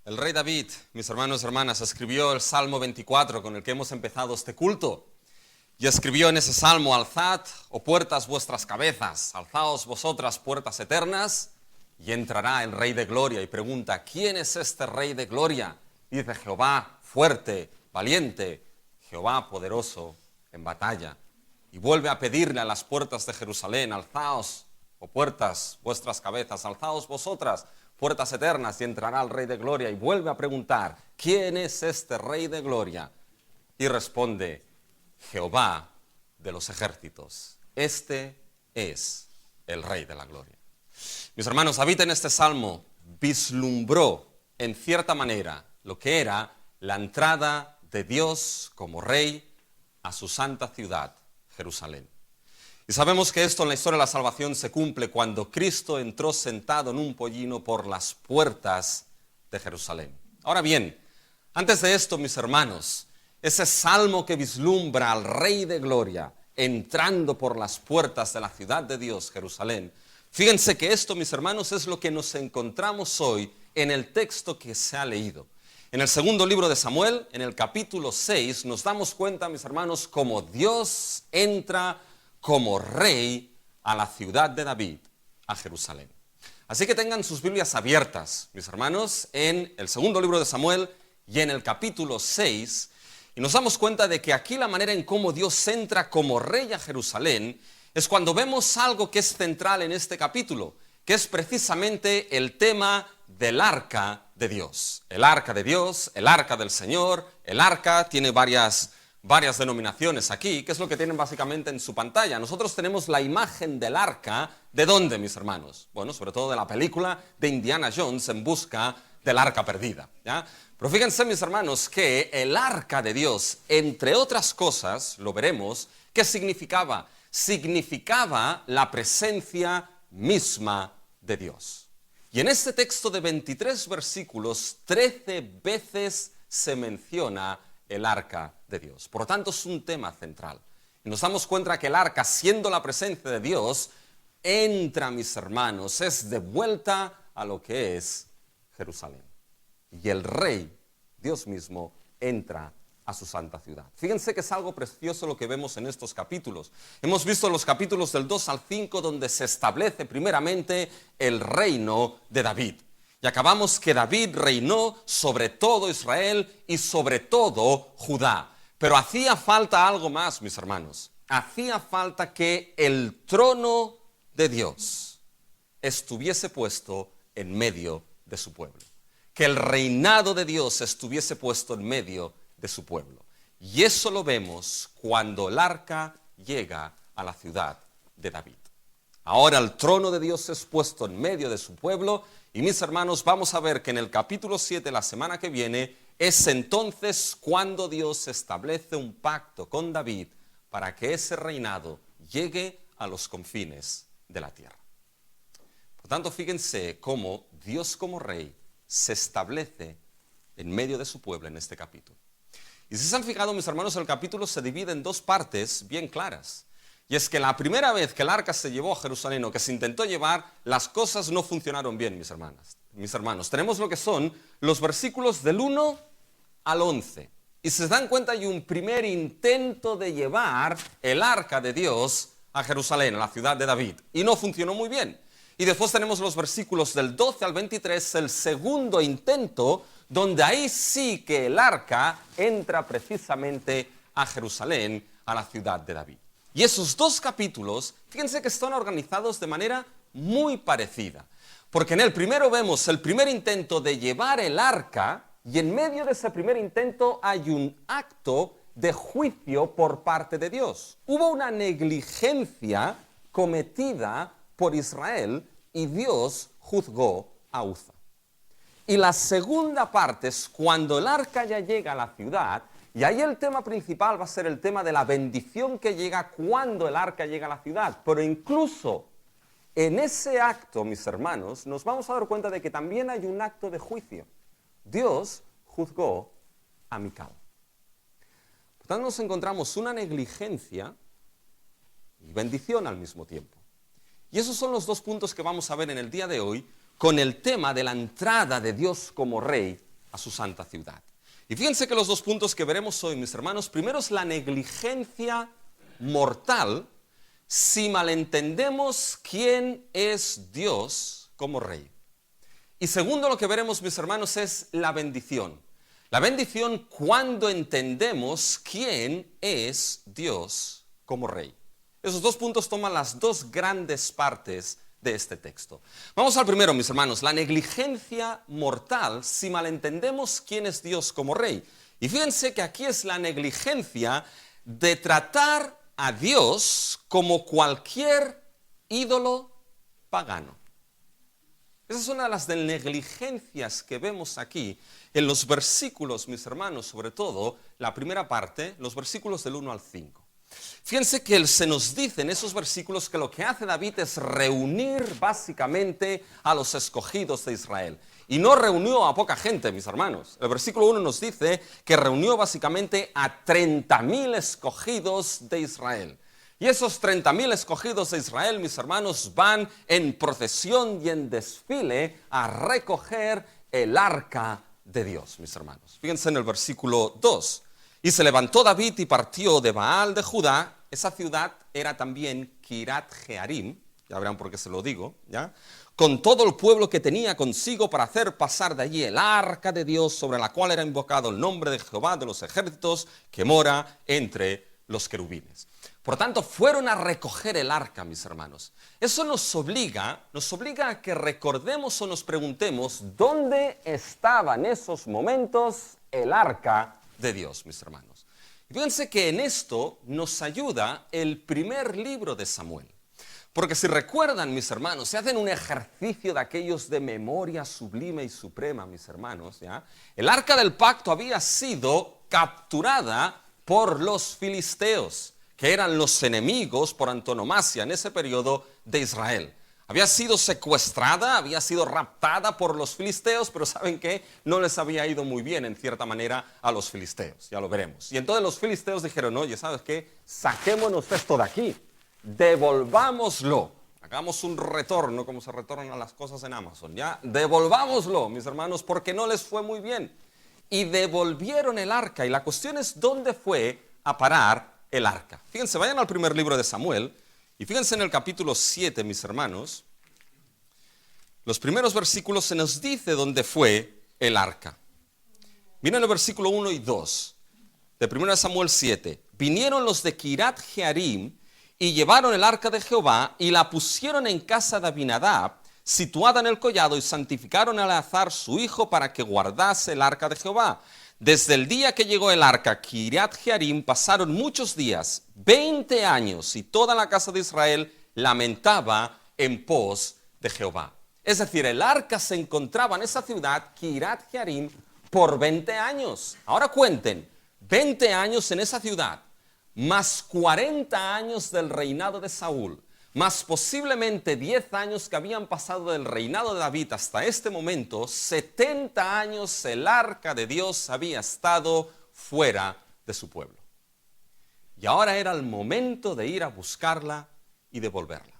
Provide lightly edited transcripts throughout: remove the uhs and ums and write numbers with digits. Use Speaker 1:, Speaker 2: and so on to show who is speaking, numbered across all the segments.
Speaker 1: El rey David, mis hermanos y hermanas, escribió el Salmo 24 con el que hemos empezado este culto. Y escribió en ese salmo: alzad, oh puertas, vuestras cabezas, alzaos vosotras, puertas eternas, y entrará el Rey de Gloria. Y pregunta: ¿quién es este Rey de Gloria? Y dice: Jehová fuerte, valiente, Jehová poderoso en batalla. Y vuelve a pedirle a las puertas de Jerusalén: alzaos, oh puertas, vuestras cabezas, alzaos vosotras, puertas eternas, y entrará el Rey de Gloria. Y vuelve a preguntar: ¿quién es este Rey de Gloria? Y responde: Jehová de los ejércitos. Este es el Rey de la Gloria. Mis hermanos, David en este salmo vislumbró en cierta manera lo que era la entrada de Dios como Rey a su santa ciudad, Jerusalén. Y sabemos que esto en la historia de la salvación se cumple cuando Cristo entró sentado en un pollino por las puertas de Jerusalén. Ahora bien, antes de esto, mis hermanos, ese salmo que vislumbra al Rey de Gloria entrando por las puertas de la ciudad de Dios, Jerusalén, fíjense que esto, mis hermanos, es lo que nos encontramos hoy en el texto que se ha leído. En el segundo libro de Samuel, en el capítulo 6, nos damos cuenta, mis hermanos, cómo Dios entra como Rey a la ciudad de David, a Jerusalén. Así que tengan sus Biblias abiertas, mis hermanos, en el segundo libro de Samuel y en el capítulo 6, y nos damos cuenta de que aquí la manera en cómo Dios entra como Rey a Jerusalén es cuando vemos algo que es central en este capítulo, que es precisamente el tema del arca de Dios. El arca de Dios, el arca del Señor. El arca tiene varias denominaciones aquí, que es lo que tienen básicamente en su pantalla. Nosotros tenemos la imagen del arca, ¿de dónde, mis hermanos? Bueno, sobre todo de la película de Indiana Jones en busca del arca perdida, ¿ya? Pero fíjense, mis hermanos, que el arca de Dios, entre otras cosas, lo veremos, ¿qué significaba? Significaba la presencia misma de Dios. Y en este texto de 23 versículos, 13 veces se menciona el arca de Dios. Por lo tanto, es un tema central. Y nos damos cuenta que el arca, siendo la presencia de Dios, entra, mis hermanos, es de vuelta a lo que es Jerusalén. Y el Rey, Dios mismo, entra a su santa ciudad. Fíjense que es algo precioso lo que vemos en estos capítulos. Hemos visto los capítulos del 2 al 5 donde se establece primeramente el reino de David. Y acabamos que David reinó sobre todo Israel y sobre todo Judá. Pero hacía falta algo más, mis hermanos. Hacía falta que el trono de Dios estuviese puesto en medio de su pueblo. Que el reinado de Dios estuviese puesto en medio de su pueblo. Y eso lo vemos cuando el arca llega a la ciudad de David. Ahora el trono de Dios es puesto en medio de su pueblo. Y mis hermanos, vamos a ver que en el capítulo 7, la semana que viene, es entonces cuando Dios establece un pacto con David para que ese reinado llegue a los confines de la tierra. Por tanto, fíjense cómo Dios como Rey se establece en medio de su pueblo en este capítulo. Y si se han fijado, mis hermanos, el capítulo se divide en dos partes bien claras. Y es que la primera vez que el arca se llevó a Jerusalén o que se intentó llevar, las cosas no funcionaron bien, mis hermanos. Tenemos lo que son los versículos del 1 al 11. Y si se dan cuenta, hay un primer intento de llevar el arca de Dios a Jerusalén, a la ciudad de David. Y no funcionó muy bien. Y después tenemos los versículos del 12 al 23, el segundo intento, donde ahí sí que el arca entra precisamente a Jerusalén, a la ciudad de David. Y esos dos capítulos, fíjense que están organizados de manera muy parecida. Porque en el primero vemos el primer intento de llevar el arca, y en medio de ese primer intento hay un acto de juicio por parte de Dios. Hubo una negligencia cometida por Israel y Dios juzgó a Uza. Y la segunda parte es cuando el arca ya llega a la ciudad, y ahí el tema principal va a ser el tema de la bendición que llega cuando el arca llega a la ciudad. Pero incluso en ese acto, mis hermanos, nos vamos a dar cuenta de que también hay un acto de juicio. Dios juzgó a Mical. Por tanto, nos encontramos una negligencia y bendición al mismo tiempo. Y esos son los dos puntos que vamos a ver en el día de hoy con el tema de la entrada de Dios como Rey a su santa ciudad. Y fíjense que los dos puntos que veremos hoy, mis hermanos, primero es la negligencia mortal si malentendemos quién es Dios como rey. Y segundo, lo que veremos, mis hermanos, es la bendición. La bendición cuando entendemos quién es Dios como rey. Esos dos puntos toman las dos grandes partes de este texto. Vamos al primero, mis hermanos, la negligencia mortal si malentendemos quién es Dios como rey. Y fíjense que aquí es la negligencia de tratar a Dios como cualquier ídolo pagano. Esa es una de las negligencias que vemos aquí en los versículos, mis hermanos, sobre todo la primera parte, los versículos del 1 al 5. Fíjense que se nos dice en esos versículos que lo que hace David es reunir básicamente a los escogidos de Israel. Y no reunió a poca gente, mis hermanos. El versículo 1 nos dice que reunió básicamente a 30.000 escogidos de Israel. Y esos 30.000 escogidos de Israel, mis hermanos, van en procesión y en desfile a recoger el arca de Dios, mis hermanos. Fíjense en el versículo 2. Y se levantó David y partió de Baal de Judá. Esa ciudad era también Kiriat Jearim, ya verán por qué se lo digo, ¿ya? Con todo el pueblo que tenía consigo para hacer pasar de allí el arca de Dios, sobre la cual era invocado el nombre de Jehová de los ejércitos, que mora entre los querubines. Por tanto, fueron a recoger el arca, mis hermanos. Eso nos obliga a que recordemos o nos preguntemos dónde estaba en esos momentos el arca de Dios, mis hermanos. Y fíjense que en esto nos ayuda el primer libro de Samuel. Porque si recuerdan, mis hermanos, se hacen un ejercicio de aquellos de memoria sublime y suprema, mis hermanos, ¿ya? El arca del pacto había sido capturada por los filisteos, que eran los enemigos por antonomasia en ese periodo de Israel. Había sido secuestrada, había sido raptada por los filisteos, pero ¿saben qué? No les había ido muy bien, en cierta manera, a los filisteos, ya lo veremos. Y entonces los filisteos dijeron, oye, ¿sabes qué? Saquémonos esto de aquí, devolvámoslo, hagamos un retorno, como se retornan las cosas en Amazon, ¿ya? Devolvámoslo, mis hermanos, porque no les fue muy bien. Y devolvieron el arca, y la cuestión es, ¿dónde fue a parar el arca? Fíjense, vayan al primer libro de Samuel, y fíjense en el capítulo 7, mis hermanos, los primeros versículos se nos dice dónde fue el arca. Miren el versículo 1 y 2 de 1 Samuel 7. Vinieron los de Kiriat Jearim y llevaron el arca de Jehová y la pusieron en casa de Abinadab, situada en el collado, y santificaron a Eleazar su hijo para que guardase el arca de Jehová. Desde el día que llegó el arca a Kiriat Jearim pasaron muchos días, 20 años, y toda la casa de Israel lamentaba en pos de Jehová. Es decir, el arca se encontraba en esa ciudad, Kiriat Jearim, por 20 años. Ahora cuenten, 20 años en esa ciudad, más 40 años del reinado de Saúl, más posiblemente 10 años que habían pasado del reinado de David hasta este momento, 70 años el arca de Dios había estado fuera de su pueblo. Y ahora era el momento de ir a buscarla y devolverla.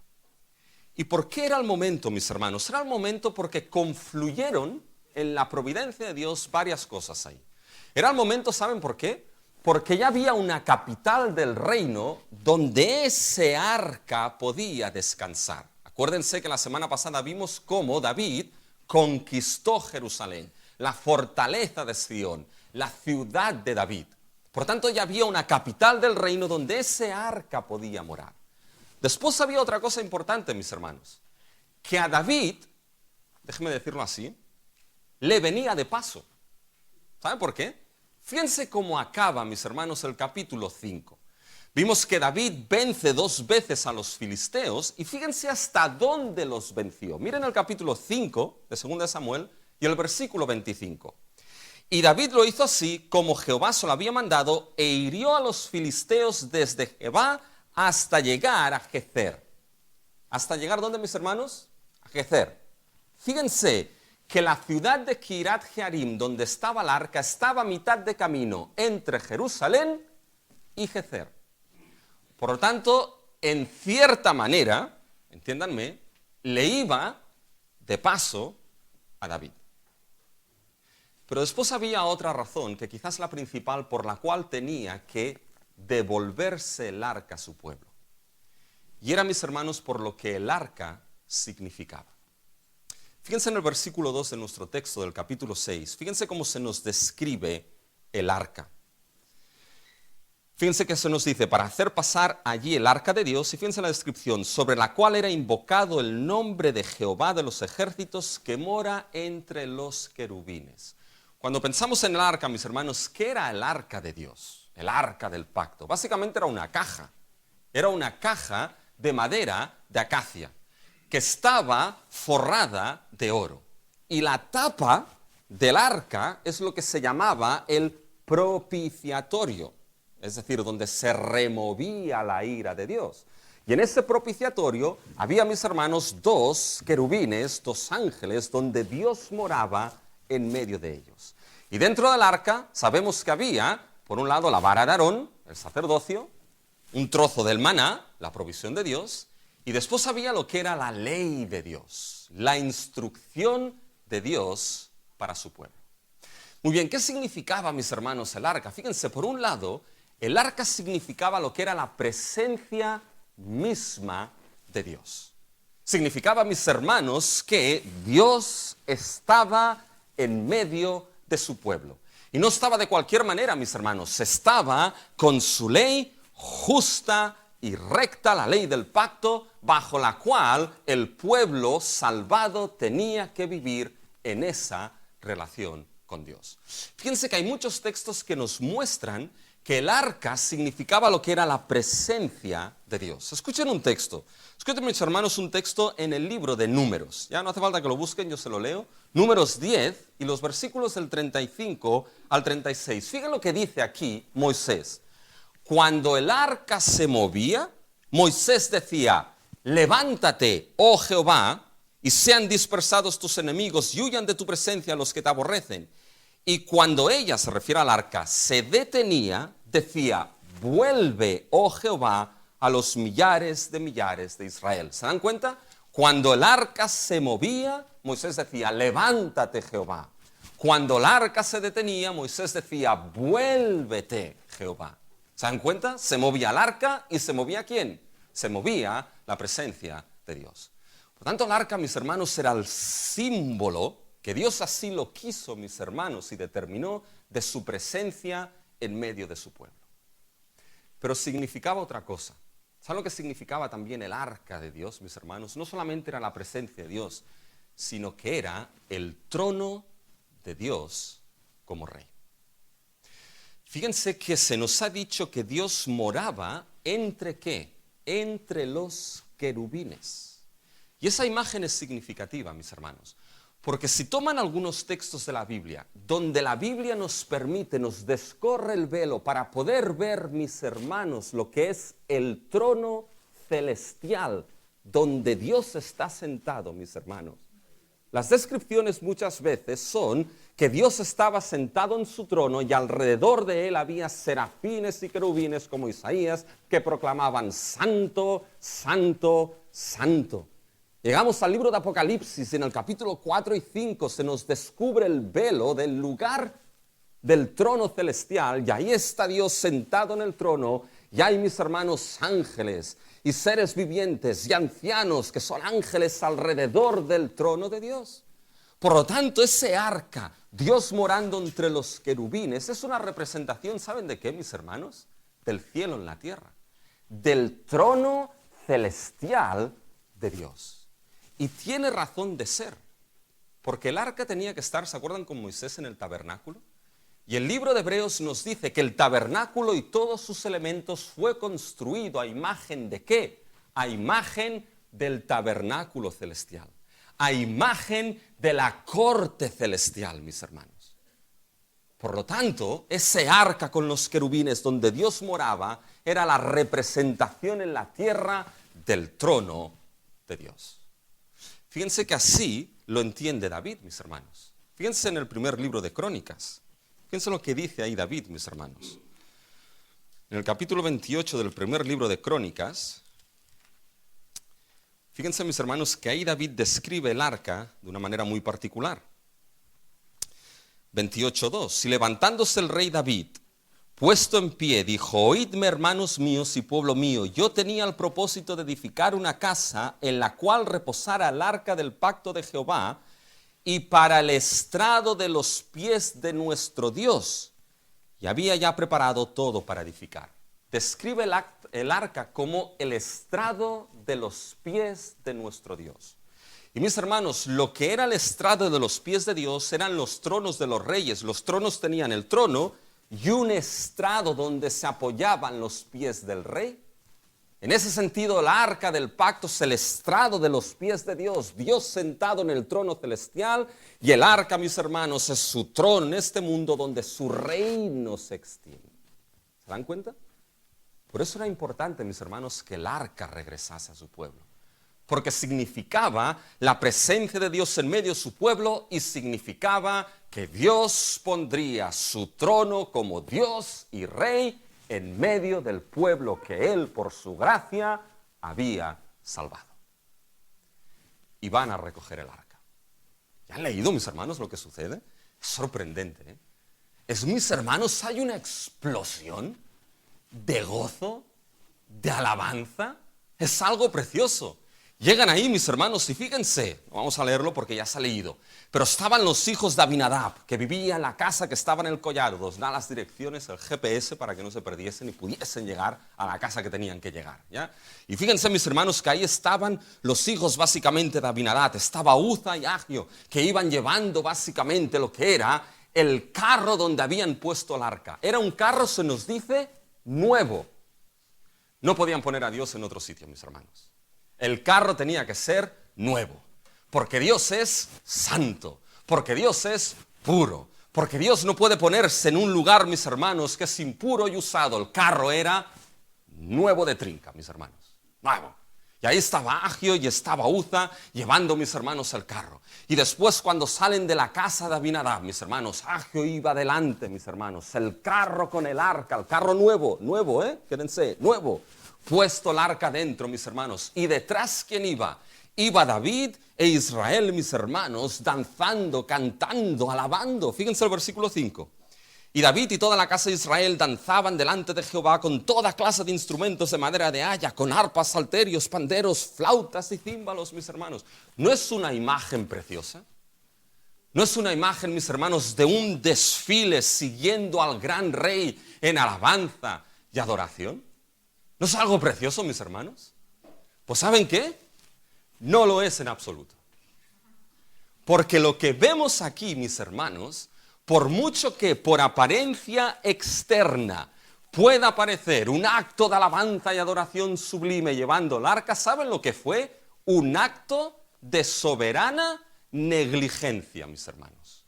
Speaker 1: ¿Y por qué era el momento, mis hermanos? Era el momento porque confluyeron en la providencia de Dios varias cosas ahí. Era el momento, ¿saben por qué? Porque ya había una capital del reino donde ese arca podía descansar. Acuérdense que la semana pasada vimos cómo David conquistó Jerusalén, la fortaleza de Sión, la ciudad de David. Por tanto, ya había una capital del reino donde ese arca podía morar. Después había otra cosa importante, mis hermanos, que a David, déjenme decirlo así, le venía de paso. ¿Saben por qué? Fíjense cómo acaba, mis hermanos, el capítulo 5. Vimos que David vence 2 veces a los filisteos y fíjense hasta dónde los venció. Miren el capítulo 5 de 2 Samuel y el versículo 25. Y David lo hizo así como Jehová se lo había mandado e hirió a los filisteos desde Jebá hasta llegar a Gezer. ¿Hasta llegar dónde, mis hermanos? A Gezer. Fíjense que la ciudad de Kiriat Jearim, donde estaba el arca, estaba a mitad de camino entre Jerusalén y Gezer. Por lo tanto, en cierta manera, entiéndanme, le iba de paso a David. Pero después había otra razón, que quizás la principal, por la cual tenía que devolverse el arca a su pueblo. Y era, mis hermanos, por lo que el arca significaba. Fíjense en el versículo 2 de nuestro texto del capítulo 6. Fíjense cómo se nos describe el arca. Fíjense que se nos dice, para hacer pasar allí el arca de Dios, y fíjense la descripción, sobre la cual era invocado el nombre de Jehová de los ejércitos, que mora entre los querubines. Cuando pensamos en el arca, mis hermanos, ¿qué era el arca de Dios? El arca del pacto. Básicamente era una caja. Era una caja de madera de acacia, que estaba forrada de oro. Y la tapa del arca es lo que se llamaba el propiciatorio, es decir, donde se removía la ira de Dios. Y en ese propiciatorio había, mis hermanos, dos querubines, dos ángeles, donde Dios moraba en medio de ellos. Y dentro del arca sabemos que había, por un lado, la vara de Aarón, el sacerdocio, un trozo del maná, la provisión de Dios, y después había lo que era la ley de Dios, la instrucción de Dios para su pueblo. Muy bien, ¿qué significaba, mis hermanos, el arca? Fíjense, por un lado, el arca significaba lo que era la presencia misma de Dios. Significaba, mis hermanos, que Dios estaba en medio de su pueblo. Y no estaba de cualquier manera, mis hermanos, estaba con su ley justa y recta, la ley del pacto, bajo la cual el pueblo salvado tenía que vivir en esa relación con Dios. Fíjense que hay muchos textos que nos muestran que el arca significaba lo que era la presencia de Dios. Escuchen un texto. Escuchen, mis hermanos, un texto en el libro de Números. Ya no hace falta que lo busquen, yo se lo leo. Números 10 y los versículos del 35 al 36. Fíjense lo que dice aquí Moisés. Cuando el arca se movía, Moisés decía, levántate, oh Jehová, y sean dispersados tus enemigos y huyan de tu presencia los que te aborrecen. Y cuando ella, se refiere al arca, se detenía, decía, vuelve, oh Jehová, a los millares de Israel. ¿Se dan cuenta? Cuando el arca se movía, Moisés decía, levántate, Jehová. Cuando el arca se detenía, Moisés decía, vuélvete, Jehová. ¿Se dan cuenta? Se movía el arca y se movía ¿quién? Se movía la presencia de Dios. Por tanto, el arca, mis hermanos, era el símbolo, que Dios así lo quiso, mis hermanos, y determinó, de su presencia en medio de su pueblo. Pero significaba otra cosa. ¿Saben lo que significaba también el arca de Dios, mis hermanos? No solamente era la presencia de Dios, sino que era el trono de Dios como rey. Fíjense que se nos ha dicho que Dios moraba entre ¿qué? Entre los querubines. Y esa imagen es significativa, mis hermanos, porque si toman algunos textos de la Biblia, donde la Biblia nos permite, nos descorre el velo para poder ver, mis hermanos, lo que es el trono celestial, donde Dios está sentado, mis hermanos. Las descripciones muchas veces son que Dios estaba sentado en su trono y alrededor de él había serafines y querubines como Isaías que proclamaban santo, santo, santo. Llegamos al libro de Apocalipsis, en el capítulo 4 y 5 se nos descubre el velo del lugar del trono celestial y ahí está Dios sentado en el trono y hay, mis hermanos, ángeles y seres vivientes y ancianos que son ángeles alrededor del trono de Dios. Por lo tanto, ese arca, Dios morando entre los querubines, es una representación, ¿saben de qué, mis hermanos? Del cielo en la tierra, del trono celestial de Dios. Y tiene razón de ser, porque el arca tenía que estar, ¿se acuerdan con Moisés en el tabernáculo? Y el libro de Hebreos nos dice que el tabernáculo y todos sus elementos fue construido a imagen de ¿qué? A imagen del tabernáculo celestial, a imagen de la corte celestial, mis hermanos. Por lo tanto, ese arca con los querubines donde Dios moraba era la representación en la tierra del trono de Dios. Fíjense que así lo entiende David, mis hermanos. Fíjense en el primer libro de Crónicas. Fíjense lo que dice ahí David, mis hermanos. En el capítulo 28 del primer libro de Crónicas, fíjense, mis hermanos, que ahí David describe el arca de una manera muy particular. 28:2. Y levantándose el rey David, puesto en pie, dijo: oídme, hermanos míos y pueblo mío, yo tenía el propósito de edificar una casa en la cual reposara el arca del pacto de Jehová, y para el estrado de los pies de nuestro Dios. Y había ya preparado todo para edificar. Describe el arca como el estrado de los pies de nuestro Dios. Y mis hermanos, lo que era el estrado de los pies de Dios eran los tronos de los reyes. Los tronos tenían el trono y un estrado donde se apoyaban los pies del rey. En ese sentido, el arca del pacto es el estrado de los pies de Dios, Dios sentado en el trono celestial, y el arca, mis hermanos, es su trono en este mundo donde su reino se extiende. ¿Se dan cuenta? Por eso era importante, mis hermanos, que el arca regresase a su pueblo, porque significaba la presencia de Dios en medio de su pueblo y significaba que Dios pondría su trono como Dios y Rey en medio del pueblo que Él, por su gracia, había salvado. Y van a recoger el arca. ¿Ya han leído, mis hermanos, lo que sucede? Es sorprendente, ¿eh? Mis hermanos, hay una explosión de gozo, de alabanza. Es algo precioso. Llegan ahí, mis hermanos, y fíjense, vamos a leerlo porque ya se ha leído, pero estaban los hijos de Abinadab, que vivían en la casa que estaba en el collado. Os da las direcciones, el GPS, para que no se perdiesen y pudiesen llegar a la casa que tenían que llegar, ¿ya? Y fíjense, mis hermanos, que ahí estaban los hijos básicamente de Abinadab. Estaba Uza y Agio, que iban llevando básicamente lo que era el carro donde habían puesto el arca. Era un carro, se nos dice, nuevo. No podían poner a Dios en otro sitio, mis hermanos. El carro tenía que ser nuevo, porque Dios es santo, porque Dios es puro, porque Dios no puede ponerse en un lugar, mis hermanos, que es impuro y usado. El carro era nuevo de trinca, mis hermanos, nuevo. Y ahí estaba Agio y estaba Uza llevando, mis hermanos, el carro. Y después, cuando salen de la casa de Abinadab, mis hermanos, Agio iba adelante, mis hermanos, el carro con el arca, el carro nuevo, quédense, nuevo. Puesto el arca dentro, mis hermanos. Y detrás, ¿quién iba? Iba David e Israel, mis hermanos, danzando, cantando, alabando. Fíjense el versículo 5. Y David y toda la casa de Israel danzaban delante de Jehová con toda clase de instrumentos de madera de haya, con arpas, salterios, panderos, flautas y címbalos, mis hermanos. ¿No es una imagen preciosa? ¿No es una imagen, mis hermanos, de un desfile siguiendo al gran rey en alabanza y adoración? ¿No es algo precioso, mis hermanos? Pues ¿saben qué? No lo es en absoluto. Porque lo que vemos aquí, mis hermanos, por mucho que por apariencia externa pueda parecer un acto de alabanza y adoración sublime llevando el arca, ¿saben lo que fue? Un acto de soberana negligencia, mis hermanos.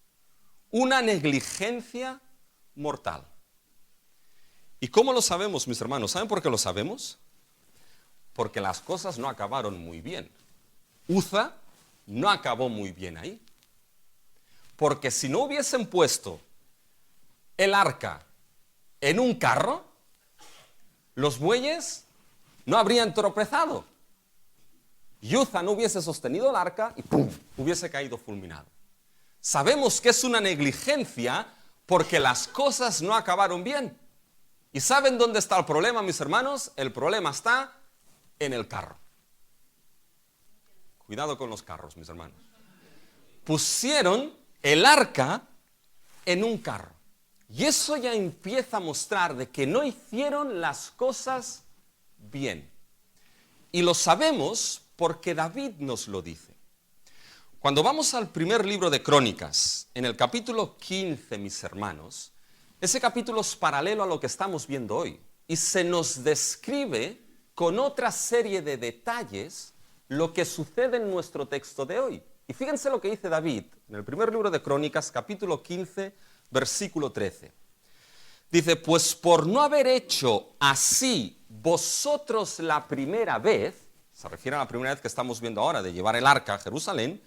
Speaker 1: Una negligencia mortal. ¿Y cómo lo sabemos, mis hermanos? ¿Saben por qué lo sabemos? Porque las cosas no acabaron muy bien. Uza no acabó muy bien ahí. Porque si no hubiesen puesto el arca en un carro, los bueyes no habrían tropezado. Y Uza no hubiese sostenido el arca y ¡pum!, hubiese caído fulminado. Sabemos que es una negligencia porque las cosas no acabaron bien. ¿Y saben dónde está el problema, mis hermanos? El problema está en el carro. Cuidado con los carros, mis hermanos. Pusieron el arca en un carro. Y eso ya empieza a mostrar de que no hicieron las cosas bien. Y lo sabemos porque David nos lo dice. Cuando vamos al primer libro de Crónicas, en el capítulo 15, mis hermanos, ese capítulo es paralelo a lo que estamos viendo hoy y se nos describe con otra serie de detalles lo que sucede en nuestro texto de hoy. Y fíjense lo que dice David en el primer libro de Crónicas, capítulo 15, versículo 13. Dice: pues por no haber hecho así vosotros la primera vez, se refiere a la primera vez que estamos viendo ahora de llevar el arca a Jerusalén,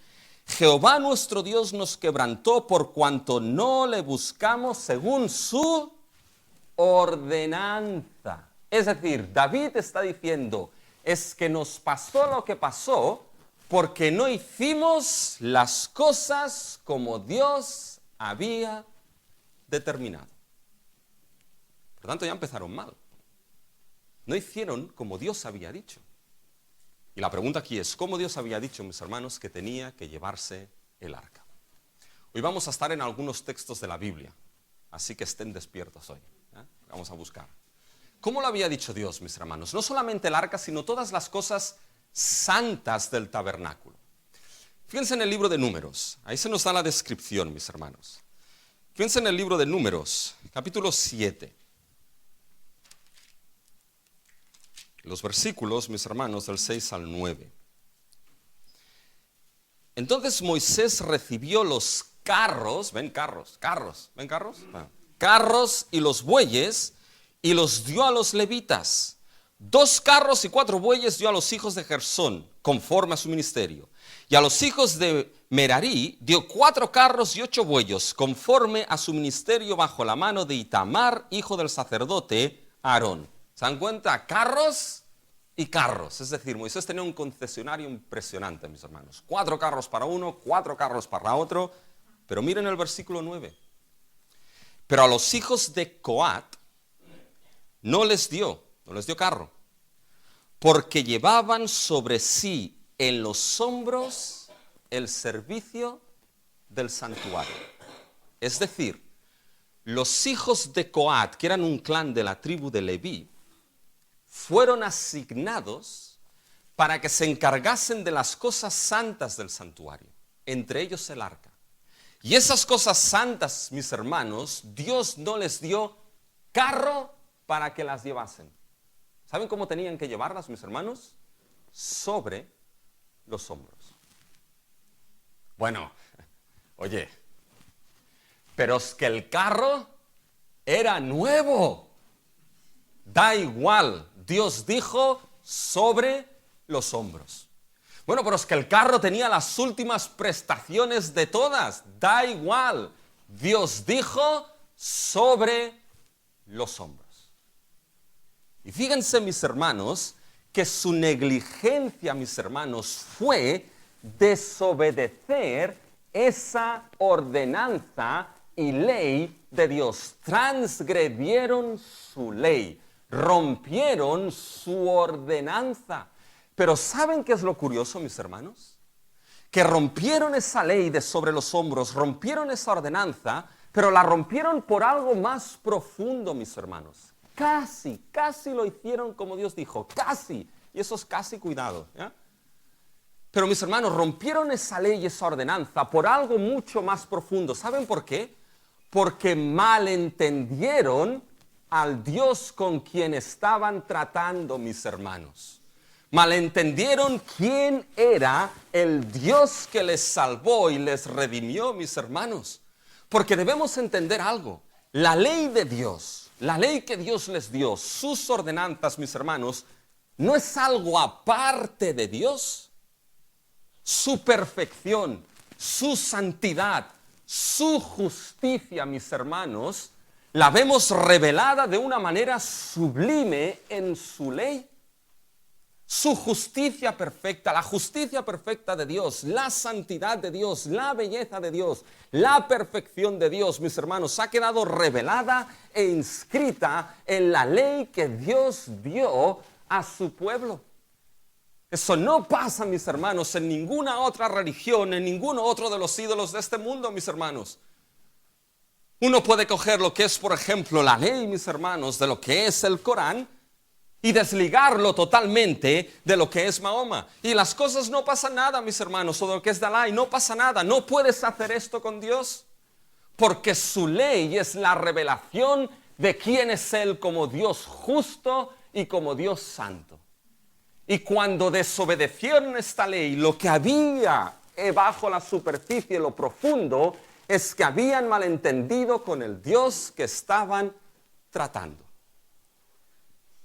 Speaker 1: Jehová nuestro Dios nos quebrantó por cuanto no le buscamos según su ordenanza. Es decir, David está diciendo, es que nos pasó lo que pasó porque no hicimos las cosas como Dios había determinado. Por lo tanto, ya empezaron mal. No hicieron como Dios había dicho. Y la pregunta aquí es, ¿cómo Dios había dicho, mis hermanos, que tenía que llevarse el arca? Hoy vamos a estar en algunos textos de la Biblia, así que estén despiertos hoy. Vamos a buscar. ¿Cómo lo había dicho Dios, mis hermanos? No solamente el arca, sino todas las cosas santas del tabernáculo. Fíjense en el libro de Números, ahí se nos da la descripción, mis hermanos. Fíjense en el libro de Números, capítulo 7. Los versículos, mis hermanos, del 6 al 9. Entonces Moisés recibió los carros, ven carros, carros y los bueyes, y los dio a los levitas. 2 carros y 4 bueyes dio a los hijos de Gersón, conforme a su ministerio. Y a los hijos de Merarí dio 4 carros y 8 bueyes, conforme a su ministerio, bajo la mano de Itamar, hijo del sacerdote Aarón. ¿Se dan cuenta? Carros y carros. Es decir, Moisés tenía un concesionario impresionante, mis hermanos. 4 carros para uno, 4 carros para otro. Pero miren el versículo 9. Pero a los hijos de Coat no les dio carro, porque llevaban sobre sí en los hombros el servicio del santuario. Es decir, los hijos de Coat, que eran un clan de la tribu de Leví, fueron asignados para que se encargasen de las cosas santas del santuario, entre ellos el arca. Y esas cosas santas, mis hermanos, Dios no les dio carro para que las llevasen. ¿Saben cómo tenían que llevarlas, mis hermanos? Sobre los hombros. Bueno, oye, pero es que el carro era nuevo. Da igual, Dios dijo sobre los hombros. Bueno, pero es que el carro tenía las últimas prestaciones de todas. Da igual, Dios dijo sobre los hombros. Y fíjense, mis hermanos, que su negligencia, mis hermanos, fue desobedecer esa ordenanza y ley de Dios. Transgredieron su ley, rompieron su ordenanza. Pero ¿saben qué es lo curioso, mis hermanos? Que rompieron esa ley de sobre los hombros, rompieron esa ordenanza, pero la rompieron por algo más profundo, mis hermanos. Casi lo hicieron como Dios dijo, casi. Y eso es casi, cuidado, ¿ya? Pero mis hermanos, rompieron esa ley y esa ordenanza por algo mucho más profundo. ¿Saben por qué? Porque malentendieron al Dios con quien estaban tratando, mis hermanos. Malentendieron quién era el Dios que les salvó y les redimió, mis hermanos. Porque debemos entender algo. La ley de Dios, la ley que Dios les dio, sus ordenanzas, mis hermanos, no es algo aparte de Dios. Su perfección, su santidad, su justicia, mis hermanos, la vemos revelada de una manera sublime en su ley. Su justicia perfecta, la justicia perfecta de Dios, la santidad de Dios, la belleza de Dios, la perfección de Dios, mis hermanos, ha quedado revelada e inscrita en la ley que Dios dio a su pueblo. Eso no pasa, mis hermanos, en ninguna otra religión, en ninguno otro de los ídolos de este mundo, mis hermanos. Uno puede coger lo que es, por ejemplo, la ley, mis hermanos, de lo que es el Corán, y desligarlo totalmente de lo que es Mahoma. Y las cosas no pasa nada, mis hermanos, o de lo que es Dalai, no pasa nada. No puedes hacer esto con Dios, porque su ley es la revelación de quién es Él como Dios justo y como Dios santo. Y cuando desobedecieron esta ley, lo que había bajo la superficie, lo profundo, es que habían malentendido con el Dios que estaban tratando.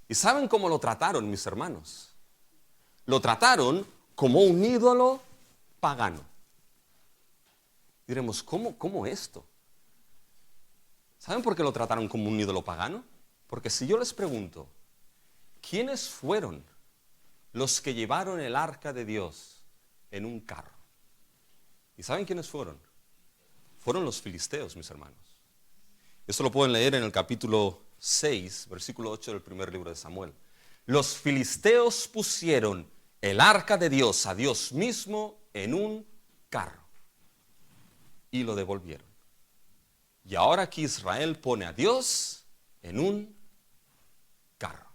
Speaker 1: ¿Y saben cómo lo trataron, mis hermanos? Lo trataron como un ídolo pagano. Diremos, ¿cómo esto? ¿Saben por qué lo trataron como un ídolo pagano? Porque si yo les pregunto, ¿quiénes fueron los que llevaron el arca de Dios en un carro? ¿Y saben quiénes fueron? fueron los filisteos, mis hermanos. Esto lo pueden leer en el capítulo 6, versículo 8 del primer libro de Samuel. Los filisteos pusieron el arca de Dios, a Dios mismo, en un carro y lo devolvieron. Y ahora aquí Israel pone a Dios en un carro.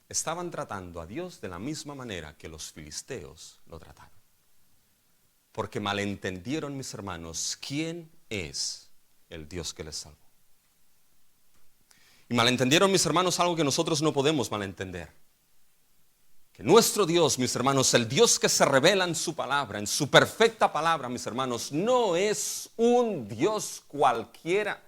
Speaker 1: Estaban tratando a Dios de la misma manera que los filisteos lo trataron. Porque malentendieron, mis hermanos, quién es el Dios que les salvó. Y malentendieron, mis hermanos, algo que nosotros no podemos malentender. Que nuestro Dios, mis hermanos, el Dios que se revela en su palabra, en su perfecta palabra, mis hermanos, no es un Dios cualquiera.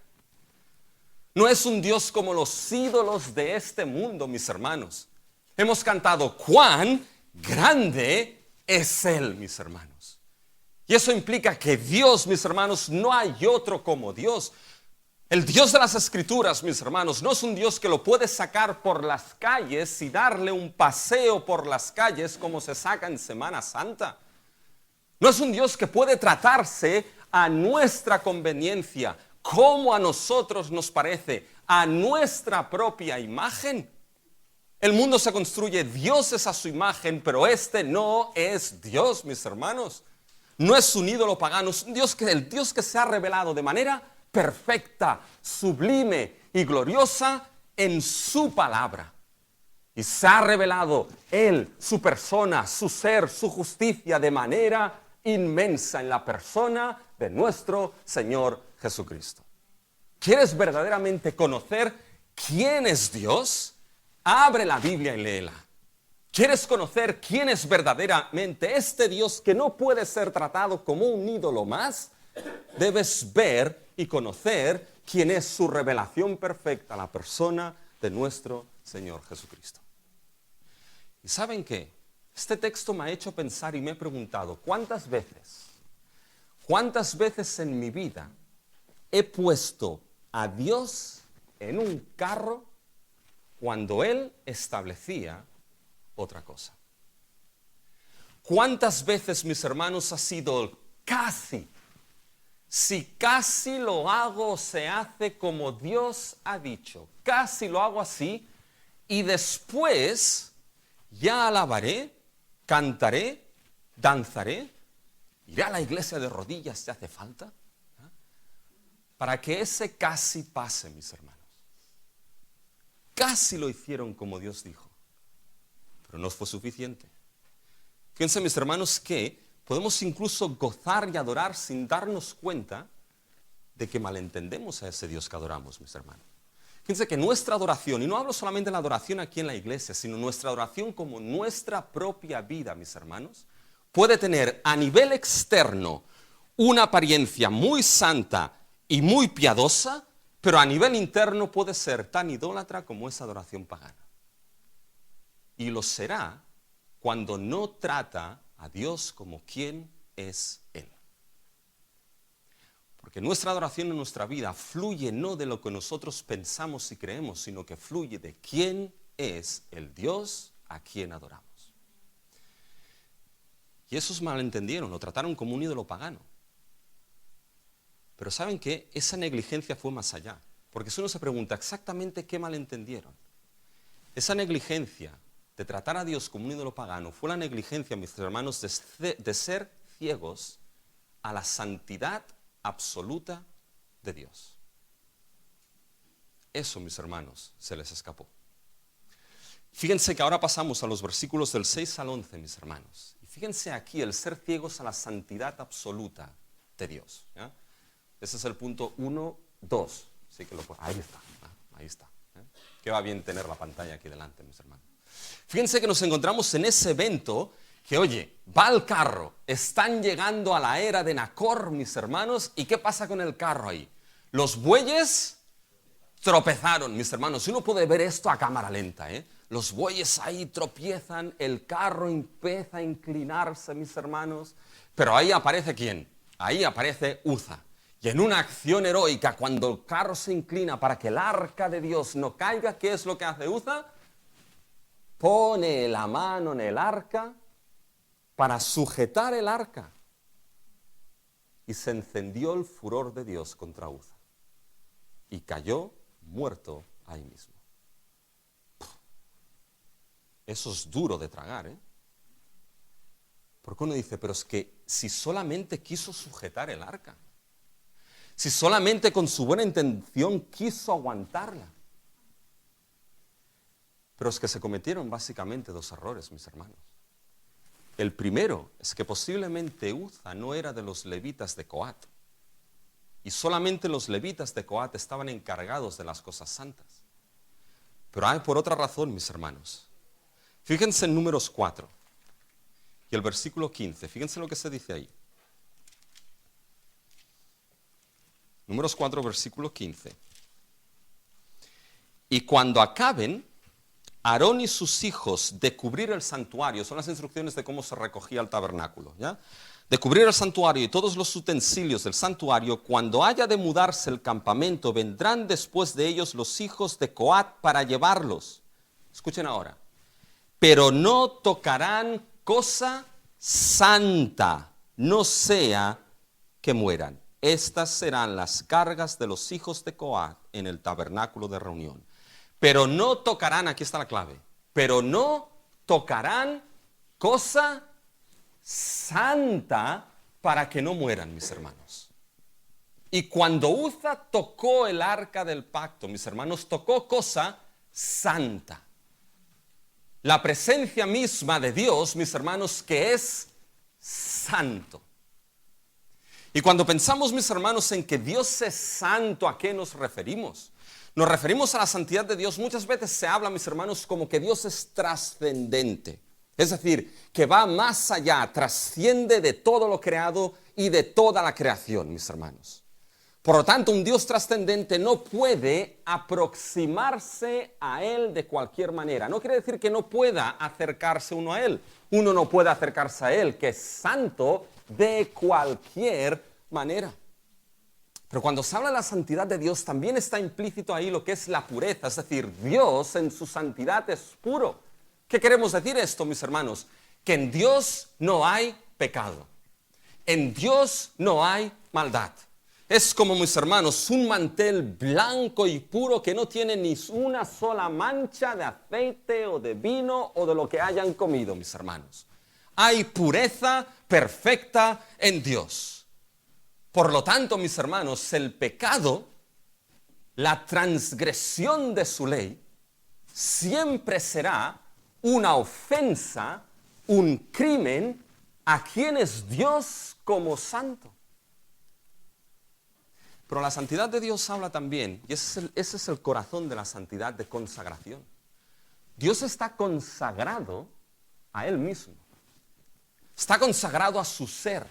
Speaker 1: No es un Dios como los ídolos de este mundo, mis hermanos. Hemos cantado cuán grande es Él, mis hermanos. Y eso implica que Dios, mis hermanos, no hay otro como Dios. El Dios de las Escrituras, mis hermanos, no es un Dios que lo puede sacar por las calles y darle un paseo por las calles como se saca en Semana Santa. No es un Dios que puede tratarse a nuestra conveniencia, como a nosotros nos parece, a nuestra propia imagen. El mundo se construye dioses a su imagen, pero este no es Dios, mis hermanos. No es un ídolo pagano, es un Dios el Dios que se ha revelado de manera perfecta, sublime y gloriosa en su palabra. Y se ha revelado Él, su persona, su ser, su justicia de manera inmensa en la persona de nuestro Señor Jesucristo. ¿Quieres verdaderamente conocer quién es Dios? Abre la Biblia y léela. ¿Quieres conocer quién es verdaderamente este Dios que no puede ser tratado como un ídolo más? Debes ver y conocer quién es su revelación perfecta, la persona de nuestro Señor Jesucristo. ¿Y saben qué? Este texto me ha hecho pensar y me he preguntado, ¿cuántas veces en mi vida he puesto a Dios en un carro cuando Él establecía otra cosa? ¿Cuántas veces, mis hermanos, ha sido casi? Si casi lo hago, se hace como Dios ha dicho. Casi lo hago así y después ya alabaré, cantaré, danzaré, iré a la iglesia de rodillas si hace falta, para que ese casi pase, mis hermanos. Casi lo hicieron como Dios dijo, pero no fue suficiente. Fíjense, mis hermanos, que podemos incluso gozar y adorar sin darnos cuenta de que malentendemos a ese Dios que adoramos, mis hermanos. Fíjense que nuestra adoración, y no hablo solamente de la adoración aquí en la iglesia, sino nuestra adoración como nuestra propia vida, mis hermanos, puede tener a nivel externo una apariencia muy santa y muy piadosa, pero a nivel interno puede ser tan idólatra como esa adoración pagana. Y lo será cuando no trata a Dios como quien es Él. Porque nuestra adoración en nuestra vida fluye no de lo que nosotros pensamos y creemos, sino que fluye de quién es el Dios a quien adoramos. Y esos malentendieron, lo trataron como un ídolo pagano. Pero ¿saben qué? Esa negligencia fue más allá. Porque si uno se pregunta exactamente qué malentendieron, esa negligencia de tratar a Dios como un ídolo pagano fue la negligencia, mis hermanos, de ser ciegos a la santidad absoluta de Dios. Eso, mis hermanos, se les escapó. Fíjense que ahora pasamos a los versículos del 6 al 11, mis hermanos. Y fíjense aquí el ser ciegos a la santidad absoluta de Dios. ¿Ya? Ese es el punto 1, 2. Así que ahí está, ahí está. Que va bien tener la pantalla aquí delante, mis hermanos. Fíjense que nos encontramos en ese evento que, oye, va el carro, están llegando a la era de Nacor, mis hermanos, ¿y qué pasa con el carro ahí? Los bueyes tropezaron, mis hermanos. Uno puede ver esto a cámara lenta, Los bueyes ahí tropiezan, el carro empieza a inclinarse, mis hermanos. Pero ahí aparece ¿quién? Ahí aparece Uza. Y en una acción heroica, cuando el carro se inclina para que el arca de Dios no caiga, ¿qué es lo que hace Uza? Pone la mano en el arca para sujetar el arca. y se encendió el furor de Dios contra Uza, y cayó muerto ahí mismo. Eso es duro de tragar, ¿eh? Porque uno dice, pero es que si solamente quiso sujetar el arca, si solamente con su buena intención quiso aguantarla. Pero es que se cometieron básicamente dos errores, mis hermanos. El primero es que posiblemente Uza no era de los levitas de Coat. Y solamente los levitas de Coat estaban encargados de las cosas santas. Pero hay por otra razón, mis hermanos. Fíjense en Números 4 y el versículo 15. Fíjense lo que se dice ahí. Números 4, versículo 15. Y cuando acaben Aarón y sus hijos de cubrir el santuario, son las instrucciones de cómo se recogía el tabernáculo, ¿ya? De cubrir el santuario y todos los utensilios del santuario, cuando haya de mudarse el campamento, vendrán después de ellos los hijos de Coat para llevarlos. Escuchen ahora. Pero no tocarán cosa santa, no sea que mueran. Estas serán las cargas de los hijos de Coat en el tabernáculo de reunión. Pero no tocarán, aquí está la clave, pero no tocarán cosa santa para que no mueran, mis hermanos. Y cuando Uza tocó el arca del pacto, mis hermanos, tocó cosa santa. La presencia misma de Dios, mis hermanos, que es santo. Y cuando pensamos, mis hermanos, en que Dios es santo, ¿a qué nos referimos? Nos referimos a la santidad de Dios. Muchas veces se habla, mis hermanos, como que Dios es trascendente. Es decir, que va más allá, trasciende de todo lo creado y de toda la creación, mis hermanos. Por lo tanto, un Dios trascendente no puede aproximarse a Él de cualquier manera. No quiere decir que no pueda acercarse uno a Él. Uno no puede acercarse a Él, que es santo, de cualquier manera. Pero cuando se habla de la santidad de Dios, también está implícito ahí lo que es la pureza. Es decir, Dios en su santidad es puro. ¿Qué queremos decir esto, mis hermanos? Que en Dios no hay pecado. En Dios no hay maldad. Es como, mis hermanos, un mantel blanco y puro que no tiene ni una sola mancha de aceite o de vino o de lo que hayan comido, mis hermanos. Hay pureza perfecta en Dios. Por lo tanto, mis hermanos, el pecado, la transgresión de su ley, siempre será una ofensa, un crimen a quien es Dios como santo. Pero la santidad de Dios habla también, y ese es el corazón de la santidad, de consagración. Dios está consagrado a Él mismo. Está consagrado a su ser,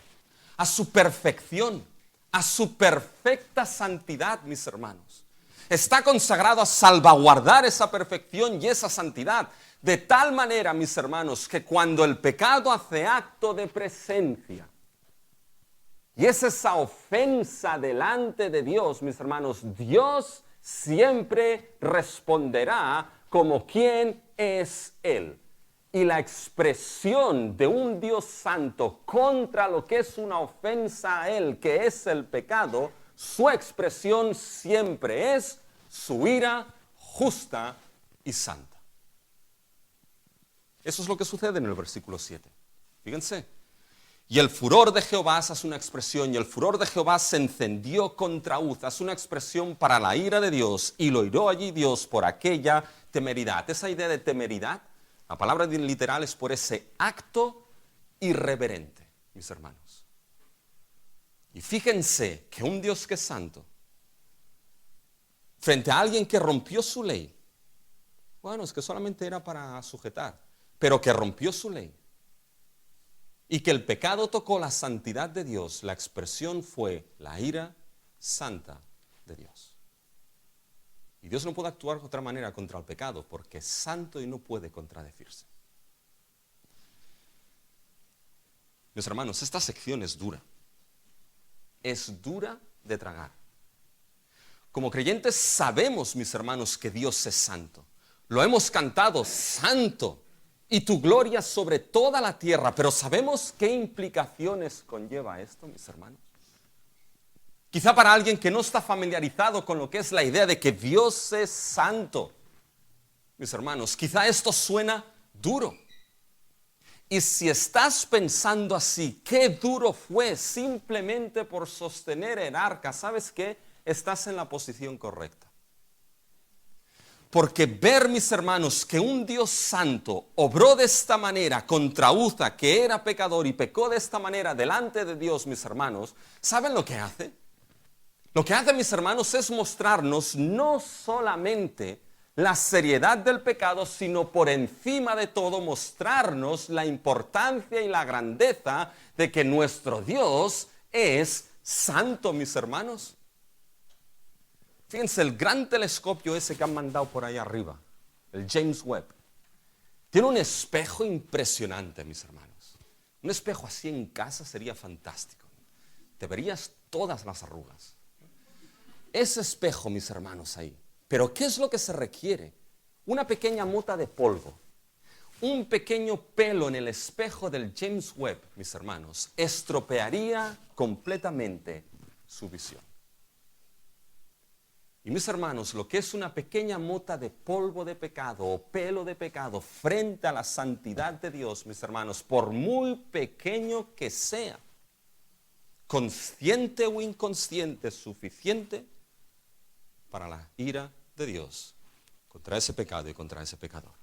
Speaker 1: a su perfección, a su perfecta santidad, mis hermanos. Está consagrado a salvaguardar esa perfección y esa santidad. De tal manera, mis hermanos, que cuando el pecado hace acto de presencia, y es esa ofensa delante de Dios, mis hermanos, Dios siempre responderá como quien es Él. Y la expresión de un Dios santo contra lo que es una ofensa a Él, que es el pecado, su expresión siempre es su ira justa y santa. Eso es lo que sucede en el versículo 7. Fíjense. Y el furor de Jehová, esa es una expresión, y el furor de Jehová se encendió contra Uza, es una expresión para la ira de Dios, y lo hirió allí Dios por aquella temeridad. Esa idea de temeridad, la palabra literal es por ese acto irreverente, mis hermanos. Y fíjense que un Dios que es santo, frente a alguien que rompió su ley, bueno, es que solamente era para sujetar, pero que rompió su ley, y que el pecado tocó la santidad de Dios, la expresión fue la ira santa de Dios. Y Dios no puede actuar de otra manera contra el pecado, porque es santo y no puede contradecirse. Mis hermanos, esta sección es dura. Es dura de tragar. Como creyentes sabemos, mis hermanos, que Dios es santo. Lo hemos cantado, santo, y tu gloria sobre toda la tierra. Pero ¿sabemos qué implicaciones conlleva esto, mis hermanos? Quizá para alguien que no está familiarizado con lo que es la idea de que Dios es santo. Mis hermanos, quizá esto suena duro. Y si estás pensando así, qué duro fue simplemente por sostener el arca, ¿sabes qué? Estás en la posición correcta. Porque ver, mis hermanos, que un Dios santo obró de esta manera contra Uza, que era pecador, y pecó de esta manera delante de Dios, mis hermanos, ¿saben lo que hace? Lo que hace, mis hermanos, es mostrarnos no solamente la seriedad del pecado, sino por encima de todo mostrarnos la importancia y la grandeza de que nuestro Dios es santo, mis hermanos. Fíjense, el gran telescopio ese que han mandado por ahí arriba, el James Webb, tiene un espejo impresionante, mis hermanos. Un espejo así en casa sería fantástico. Te verías todas las arrugas. Ese espejo, mis hermanos, ahí. Pero ¿qué es lo que se requiere? Una pequeña mota de polvo, un pequeño pelo en el espejo del James Webb, mis hermanos, estropearía completamente su visión. Y mis hermanos, lo que es una pequeña mota de polvo de pecado o pelo de pecado frente a la santidad de Dios, mis hermanos, por muy pequeño que sea, consciente o inconsciente, es suficiente para la ira de Dios contra ese pecado y contra ese pecador.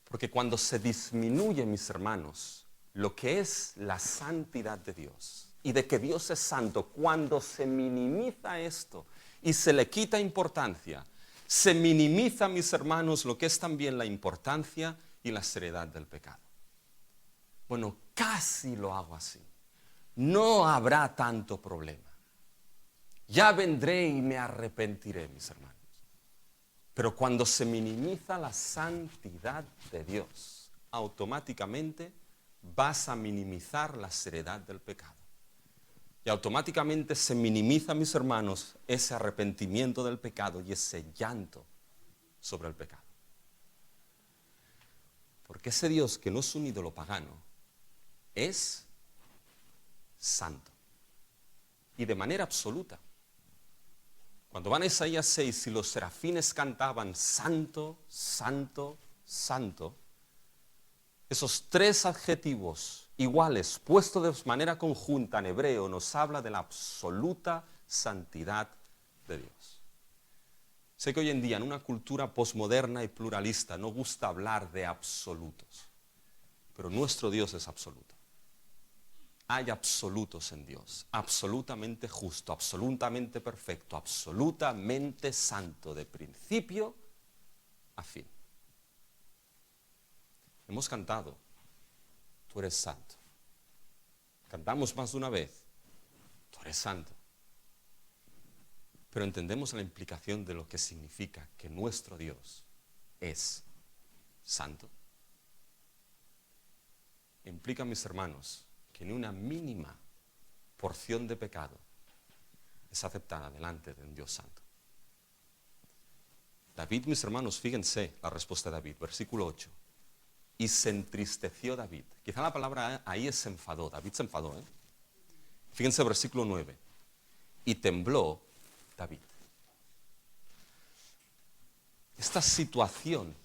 Speaker 1: Porque cuando se disminuye, mis hermanos, lo que es la santidad de Dios y de que Dios es santo, cuando se minimiza esto y se le quita importancia, se minimiza, mis hermanos, lo que es también la importancia y la seriedad del pecado. Bueno, casi lo hago así. No habrá tanto problema. Ya vendré y me arrepentiré, mis hermanos. Pero cuando se minimiza la santidad de Dios, automáticamente vas a minimizar la seriedad del pecado. Y automáticamente se minimiza, mis hermanos, ese arrepentimiento del pecado y ese llanto sobre el pecado. Porque ese Dios que no es un ídolo pagano es santo. Y de manera absoluta. Cuando van a Isaías 6 y los serafines cantaban santo, santo, santo, esos tres adjetivos iguales puestos de manera conjunta en hebreo nos habla de la absoluta santidad de Dios. Sé que hoy en día en una cultura posmoderna y pluralista no gusta hablar de absolutos, pero nuestro Dios es absoluto. Hay absolutos en Dios, absolutamente justo, absolutamente perfecto, absolutamente santo, de principio a fin. Hemos cantado, tú eres santo. Cantamos más de una vez, tú eres santo. Pero entendemos la implicación de lo que significa que nuestro Dios es santo. Implica, mis hermanos, que ni una mínima porción de pecado es aceptada delante de un Dios santo. David, mis hermanos, fíjense la respuesta de David, versículo 8. Y se entristeció David. Quizá la palabra ahí es se enfadó. David se enfadó, ¿eh? Fíjense versículo 9. Y tembló David. Esta situación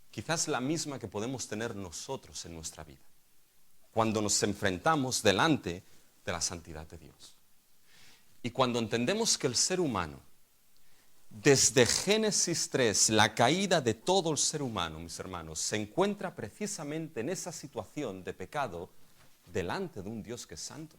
Speaker 1: quizás la misma que podemos tener nosotros en nuestra vida, cuando nos enfrentamos delante de la santidad de Dios. Y cuando entendemos que el ser humano, desde Génesis 3, la caída de todo el ser humano, mis hermanos, se encuentra precisamente en esa situación de pecado delante de un Dios que es santo.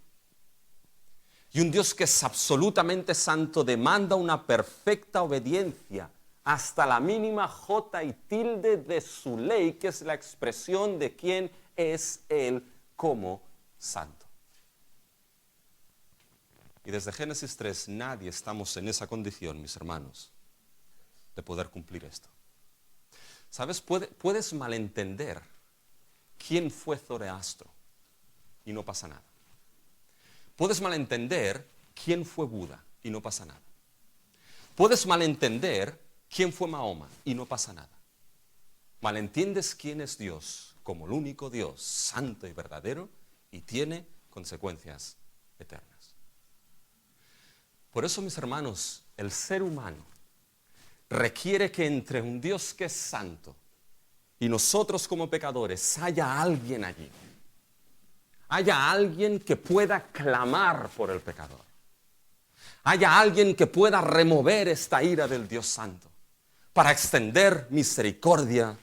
Speaker 1: Y un Dios que es absolutamente santo demanda una perfecta obediencia hasta la mínima jota y tilde de su ley, que es la expresión de quién es Él como santo. Y desde Génesis 3 nadie estamos en esa condición, mis hermanos, de poder cumplir esto. ¿Sabes? Puedes malentender quién fue Zoroastro y no pasa nada. Puedes malentender quién fue Buda y no pasa nada. Puedes malentender quién fue Mahoma y no pasa nada. Malentiendes quién es Dios como el único Dios santo y verdadero y tiene consecuencias eternas. Por eso, mis hermanos, el ser humano requiere que entre un Dios que es santo y nosotros como pecadores haya alguien allí. Haya alguien que pueda clamar por el pecador. Haya alguien que pueda remover esta ira del Dios santo para extender misericordia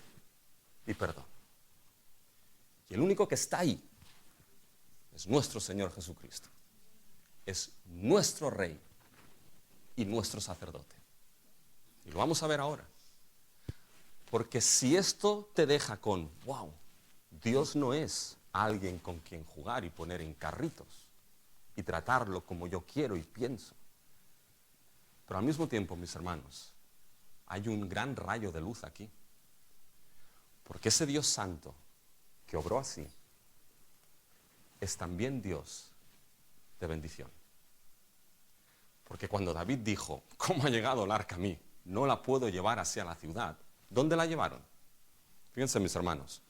Speaker 1: y perdón. Y el único que está ahí es nuestro Señor Jesucristo. Es nuestro Rey y nuestro sacerdote. Y lo vamos a ver ahora. Porque si esto te deja con, wow, Dios no es alguien con quien jugar y poner en carritos y tratarlo como yo quiero y pienso. Pero al mismo tiempo, mis hermanos, hay un gran rayo de luz aquí. Porque ese Dios santo que obró así es también Dios de bendición. Porque cuando David dijo, ¿cómo ha llegado el arca a mí? No la puedo llevar hacia la ciudad. ¿Dónde la llevaron? Fíjense, mis hermanos,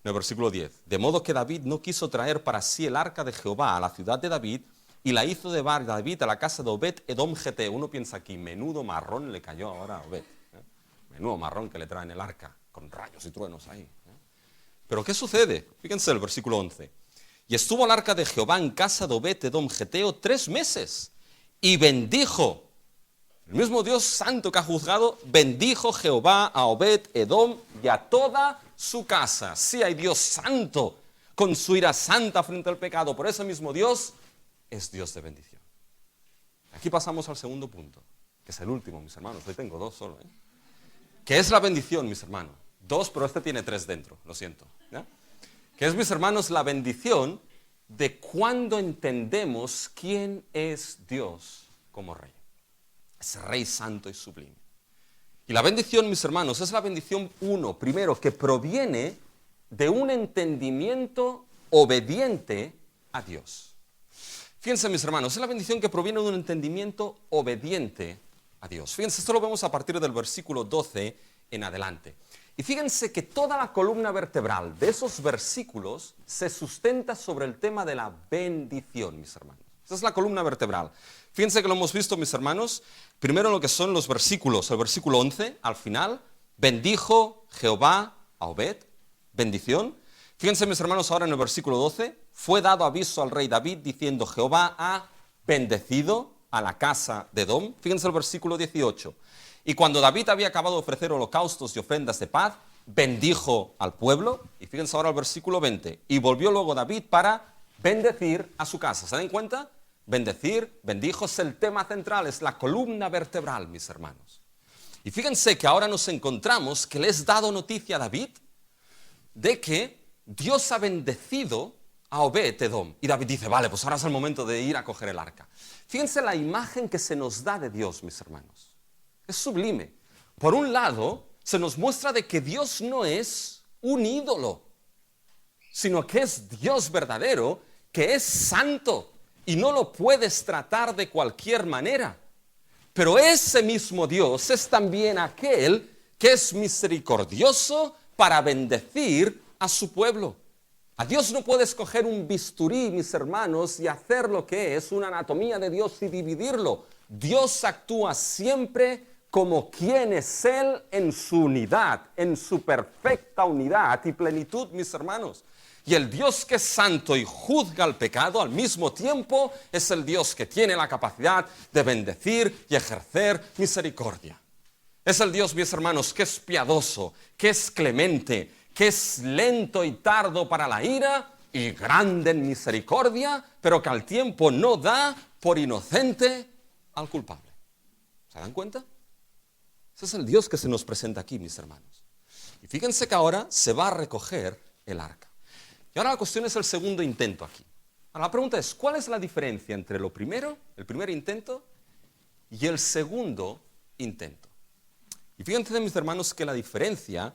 Speaker 1: en el versículo 10. De modo que David no quiso traer para sí el arca de Jehová a la ciudad de David, y la hizo llevar David a la casa de Obed Edom Geteo. Uno piensa aquí, menudo marrón le cayó ahora a Obed. Menudo marrón que le traen el arca, con rayos y truenos ahí. Pero ¿qué sucede? Fíjense el versículo 11. Y estuvo el arca de Jehová en casa de Obed Edom Geteo 3 meses, y bendijo. El mismo Dios santo que ha juzgado, bendijo Jehová a Obed Edom y a toda su casa. Sí, hay Dios santo con su ira santa frente al pecado. Por ese mismo Dios es Dios de bendición. Aquí pasamos al segundo punto, que es el último, mis hermanos. Hoy tengo 2 solo. ¿Qué es la bendición, mis hermanos? 2, pero este tiene 3 dentro, lo siento. ¿Qué es, mis hermanos, la bendición de cuando entendemos quién es Dios como Rey? Es Rey santo y sublime. Y la bendición, mis hermanos, es la bendición primero, que proviene de un entendimiento obediente a Dios. Fíjense, mis hermanos, es la bendición que proviene de un entendimiento obediente a Dios. Fíjense, esto lo vemos a partir del versículo 12 en adelante. Y fíjense que toda la columna vertebral de esos versículos se sustenta sobre el tema de la bendición, mis hermanos. Esa es la columna vertebral. Fíjense que lo hemos visto, mis hermanos, primero en lo que son los versículos. El versículo 11, al final, bendijo Jehová a Obed, bendición. Fíjense, mis hermanos, ahora en el versículo 12, fue dado aviso al rey David diciendo, Jehová ha bendecido a la casa de Edom. Fíjense el versículo 18. Y cuando David había acabado de ofrecer holocaustos y ofrendas de paz, bendijo al pueblo. Y fíjense ahora el versículo 20. Y volvió luego David para bendecir a su casa. ¿Se dan cuenta? Bendecir, bendijo, es el tema central, es la columna vertebral, mis hermanos. Y fíjense que ahora nos encontramos que le es dado noticia a David de que Dios ha bendecido a Obed Edom. Y David dice, vale, pues ahora es el momento de ir a coger el arca. Fíjense la imagen que se nos da de Dios, mis hermanos. Es sublime. Por un lado, se nos muestra de que Dios no es un ídolo, sino que es Dios verdadero, que es santo y no lo puedes tratar de cualquier manera. Pero ese mismo Dios es también aquel que es misericordioso para bendecir a su pueblo. A Dios no puedes coger un bisturí, mis hermanos, y hacer lo que es una anatomía de Dios y dividirlo. Dios actúa siempre como quien es Él en su unidad, en su perfecta unidad y plenitud, mis hermanos. Y el Dios que es santo y juzga el pecado, al mismo tiempo es el Dios que tiene la capacidad de bendecir y ejercer misericordia. Es el Dios, mis hermanos, que es piadoso, que es clemente, que es lento y tardo para la ira y grande en misericordia, pero que al tiempo no da por inocente al culpable. ¿Se dan cuenta? Ese es el Dios que se nos presenta aquí, mis hermanos. Y fíjense que ahora se va a recoger el arca. Y ahora la cuestión es el segundo intento aquí. Ahora la pregunta es, ¿cuál es la diferencia entre lo primero, el primer intento, y el segundo intento? Y fíjense, mis hermanos, que la diferencia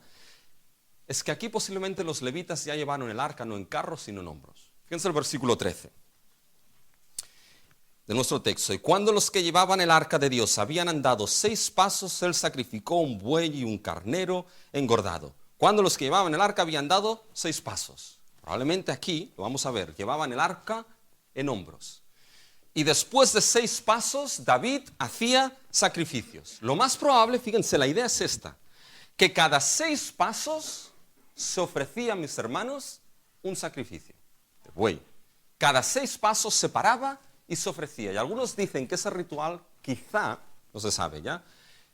Speaker 1: es que aquí posiblemente los levitas ya llevaron el arca no en carros, sino en hombros. Fíjense el versículo 13 de nuestro texto. Y cuando los que llevaban el arca de Dios habían andado 6 pasos, él sacrificó un buey y un carnero engordado. Cuando los que llevaban el arca habían dado 6 pasos. Probablemente aquí, lo vamos a ver, llevaban el arca en hombros. y después de 6 pasos, David hacía sacrificios. Lo más probable, fíjense, la idea es esta, que cada 6 pasos se ofrecía, mis hermanos, un sacrificio de buey. Cada 6 pasos se paraba y se ofrecía. Y algunos dicen que ese ritual quizá, no se sabe ya,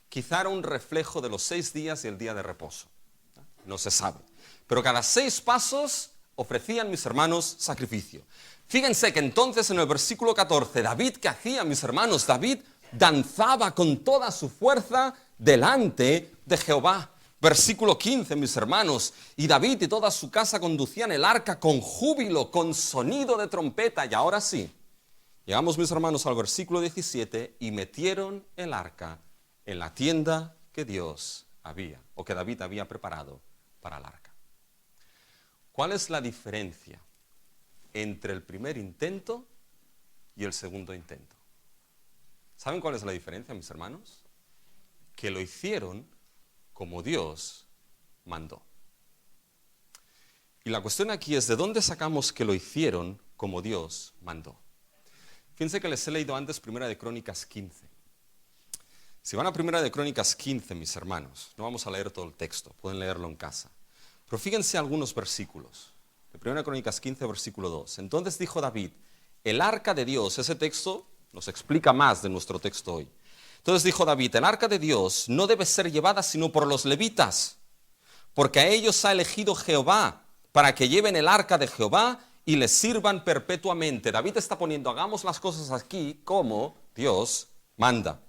Speaker 1: quizá era un reflejo de los 6 días y el día de reposo. No se sabe. Pero cada 6 pasos ofrecían, mis hermanos, sacrificio. Fíjense que entonces en el versículo 14, David, ¿qué hacía, mis hermanos? David danzaba con toda su fuerza delante de Jehová. Versículo 15, mis hermanos, y David y toda su casa conducían el arca con júbilo, con sonido de trompeta. Y ahora sí, llegamos, mis hermanos, al versículo 17, y metieron el arca en la tienda que Dios había, o que David había preparado para el arca. ¿Cuál es la diferencia entre el primer intento y el segundo intento? ¿Saben cuál es la diferencia, mis hermanos? Que lo hicieron como Dios mandó. Y la cuestión aquí es, ¿de dónde sacamos que lo hicieron como Dios mandó? Fíjense que les he leído antes Primera de Crónicas 15. Si van a Primera de Crónicas 15, mis hermanos, no vamos a leer todo el texto, pueden leerlo en casa. Pero fíjense algunos versículos. De Primera de Crónicas 15, versículo 2. Entonces dijo David, el arca de Dios, ese texto nos explica más de nuestro texto hoy. Entonces dijo David, el arca de Dios no debe ser llevada sino por los levitas, porque a ellos ha elegido Jehová, para que lleven el arca de Jehová y les sirvan perpetuamente. David está poniendo, hagamos las cosas aquí como Dios manda.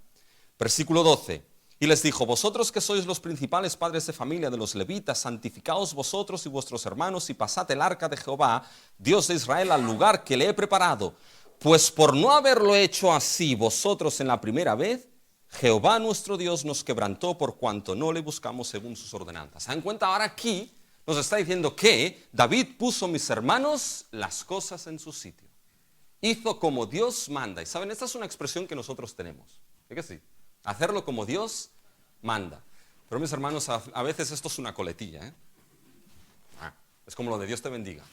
Speaker 1: Versículo 12. Y les dijo, vosotros que sois los principales padres de familia de los levitas, santificaos vosotros y vuestros hermanos y pasad el arca de Jehová, Dios de Israel, al lugar que le he preparado. Pues por no haberlo hecho así vosotros en la primera vez, Jehová nuestro Dios nos quebrantó por cuanto no le buscamos según sus ordenanzas. ¿Se dan cuenta? Ahora aquí nos está diciendo que David puso, mis hermanos, las cosas en su sitio. Hizo como Dios manda. Y saben, esta es una expresión que nosotros tenemos. ¿Es que sí? Hacerlo como Dios manda. Pero mis hermanos, a veces esto es una coletilla, ¿eh? Es como lo de Dios te bendiga.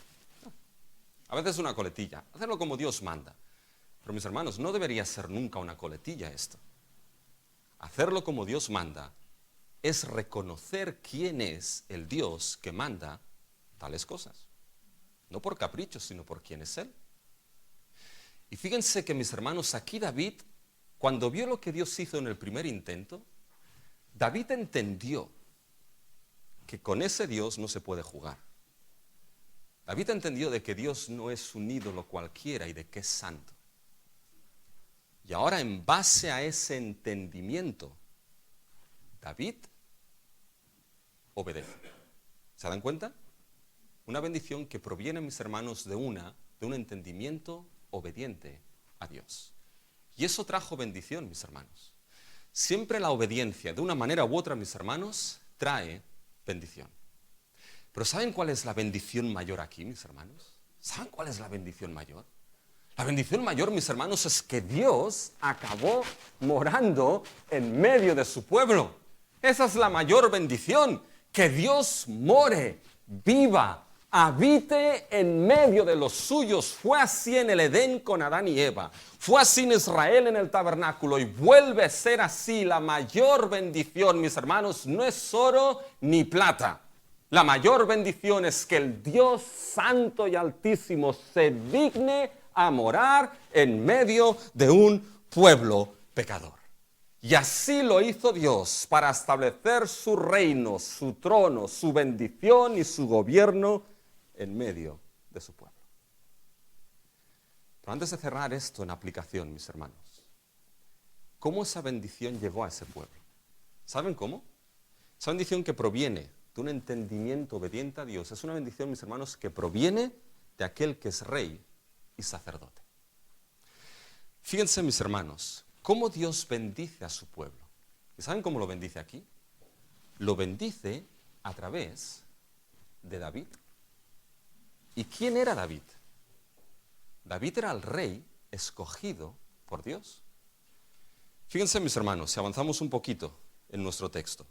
Speaker 1: A veces es una coletilla. Hacerlo como Dios manda. Pero mis hermanos, no debería ser nunca una coletilla esto. Hacerlo como Dios manda es reconocer quién es el Dios que manda tales cosas. No por capricho, sino por quién es Él. Y fíjense que, mis hermanos, aquí David, cuando vio lo que Dios hizo en el primer intento, David entendió que con ese Dios no se puede jugar. David entendió de que Dios no es un ídolo cualquiera y de que es santo. Y ahora, en base a ese entendimiento, David obedece. ¿Se dan cuenta? Una bendición que proviene, mis hermanos, de un entendimiento obediente a Dios. Y eso trajo bendición, mis hermanos. Siempre la obediencia, de una manera u otra, mis hermanos, trae bendición. Pero ¿saben cuál es la bendición mayor aquí, mis hermanos? ¿Saben cuál es la bendición mayor? La bendición mayor, mis hermanos, es que Dios acabó morando en medio de su pueblo. Esa es la mayor bendición, que Dios more, viva, habite en medio de los suyos. Fue así en el Edén con Adán y Eva. Fue así en Israel en el tabernáculo y vuelve a ser así. La mayor bendición, mis hermanos, no es oro ni plata. La mayor bendición es que el Dios santo y altísimo se digne a morar en medio de un pueblo pecador. Y así lo hizo Dios para establecer su reino, su trono, su bendición y su gobierno en medio de su pueblo. Pero antes de cerrar esto en aplicación, mis hermanos, ¿cómo esa bendición llegó a ese pueblo? ¿Saben cómo? Esa bendición que proviene de un entendimiento obediente a Dios es una bendición, mis hermanos, que proviene de aquel que es rey y sacerdote. Fíjense, mis hermanos, cómo Dios bendice a su pueblo. ¿Y saben cómo lo bendice aquí? Lo bendice a través de David. ¿Y quién era David? David era el rey escogido por Dios. Fíjense, mis hermanos, si avanzamos un poquito en nuestro texto.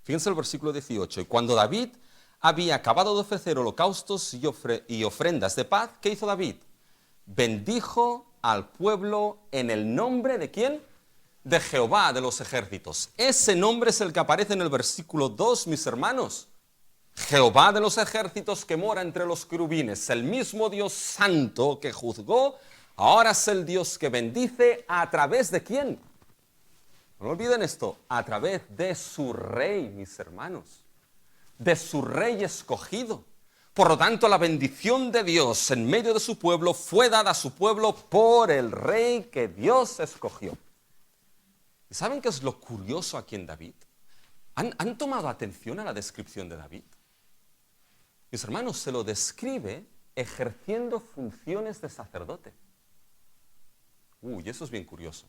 Speaker 1: Fíjense el versículo 18. Y cuando David había acabado de ofrecer holocaustos y ofrendas de paz, ¿qué hizo David? bendijo al pueblo en el nombre ¿de quién? De Jehová de los ejércitos. Ese nombre es el que aparece en el versículo 2, mis hermanos. Jehová de los ejércitos que mora entre los querubines, el mismo Dios santo que juzgó, ahora es el Dios que bendice a través de ¿quién? No olviden esto, a través de su rey, mis hermanos, de su rey escogido. Por lo tanto, la bendición de Dios en medio de su pueblo fue dada a su pueblo por el rey que Dios escogió. ¿Y saben qué es lo curioso aquí en David? ¿Han tomado atención a la descripción de David? Mis hermanos, se lo describe ejerciendo funciones de sacerdote. Y eso es bien curioso.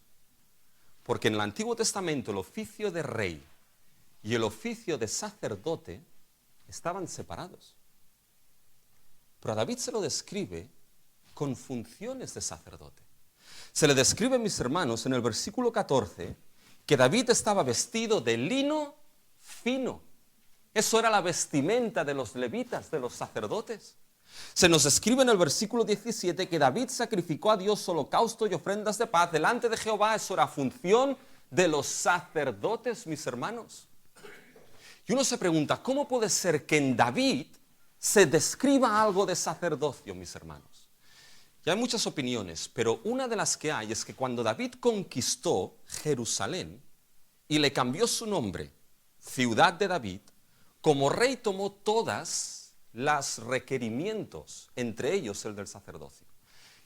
Speaker 1: Porque en el Antiguo Testamento el oficio de rey y el oficio de sacerdote estaban separados. Pero a David se lo describe con funciones de sacerdote. Se le describe, mis hermanos, en el versículo 14, que David estaba vestido de lino fino. Eso era la vestimenta de los levitas, de los sacerdotes. Se nos escribe en el versículo 17 que David sacrificó a Dios holocausto y ofrendas de paz delante de Jehová. Eso era función de los sacerdotes, mis hermanos. Y uno se pregunta, ¿cómo puede ser que en David se describa algo de sacerdocio, mis hermanos? Y hay muchas opiniones, pero una de las que hay es que cuando David conquistó Jerusalén y le cambió su nombre, Ciudad de David, como rey tomó todas los requerimientos, entre ellos el del sacerdocio.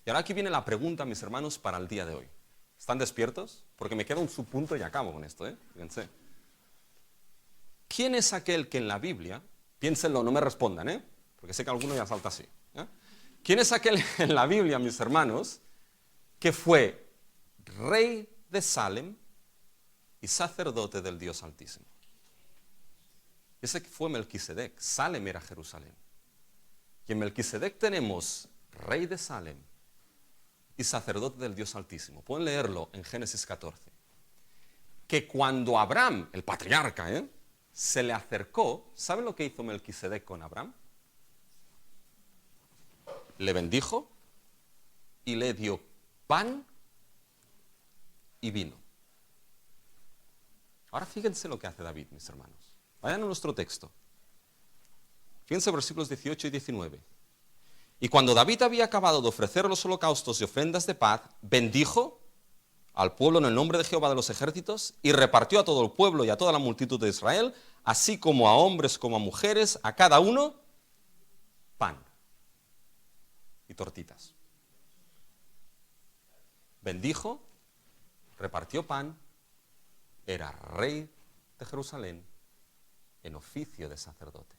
Speaker 1: Y ahora aquí viene la pregunta, mis hermanos, para el día de hoy. ¿Están despiertos? Porque me queda un subpunto y acabo con esto, Fíjense. ¿Quién es aquel que en la Biblia, piénsenlo, no me respondan, porque sé que alguno ya salta así, ¿quién es aquel en la Biblia, mis hermanos, que fue rey de Salem y sacerdote del Dios Altísimo? Ese fue Melquisedec. Salem era Jerusalén. Y en Melquisedec tenemos rey de Salem y sacerdote del Dios Altísimo. Pueden leerlo en Génesis 14. Que cuando Abraham, el patriarca, se le acercó, ¿saben lo que hizo Melquisedec con Abraham? Le bendijo y le dio pan y vino. Ahora fíjense lo que hace David, mis hermanos. Vayan a nuestro texto. Fíjense versículos 18 y 19. Y cuando David había acabado de ofrecer los holocaustos y ofrendas de paz, bendijo al pueblo en el nombre de Jehová de los ejércitos y repartió a todo el pueblo y a toda la multitud de Israel, así como a hombres como a mujeres, a cada uno pan y tortitas. Bendijo, repartió pan, era rey de Jerusalén en oficio de sacerdote,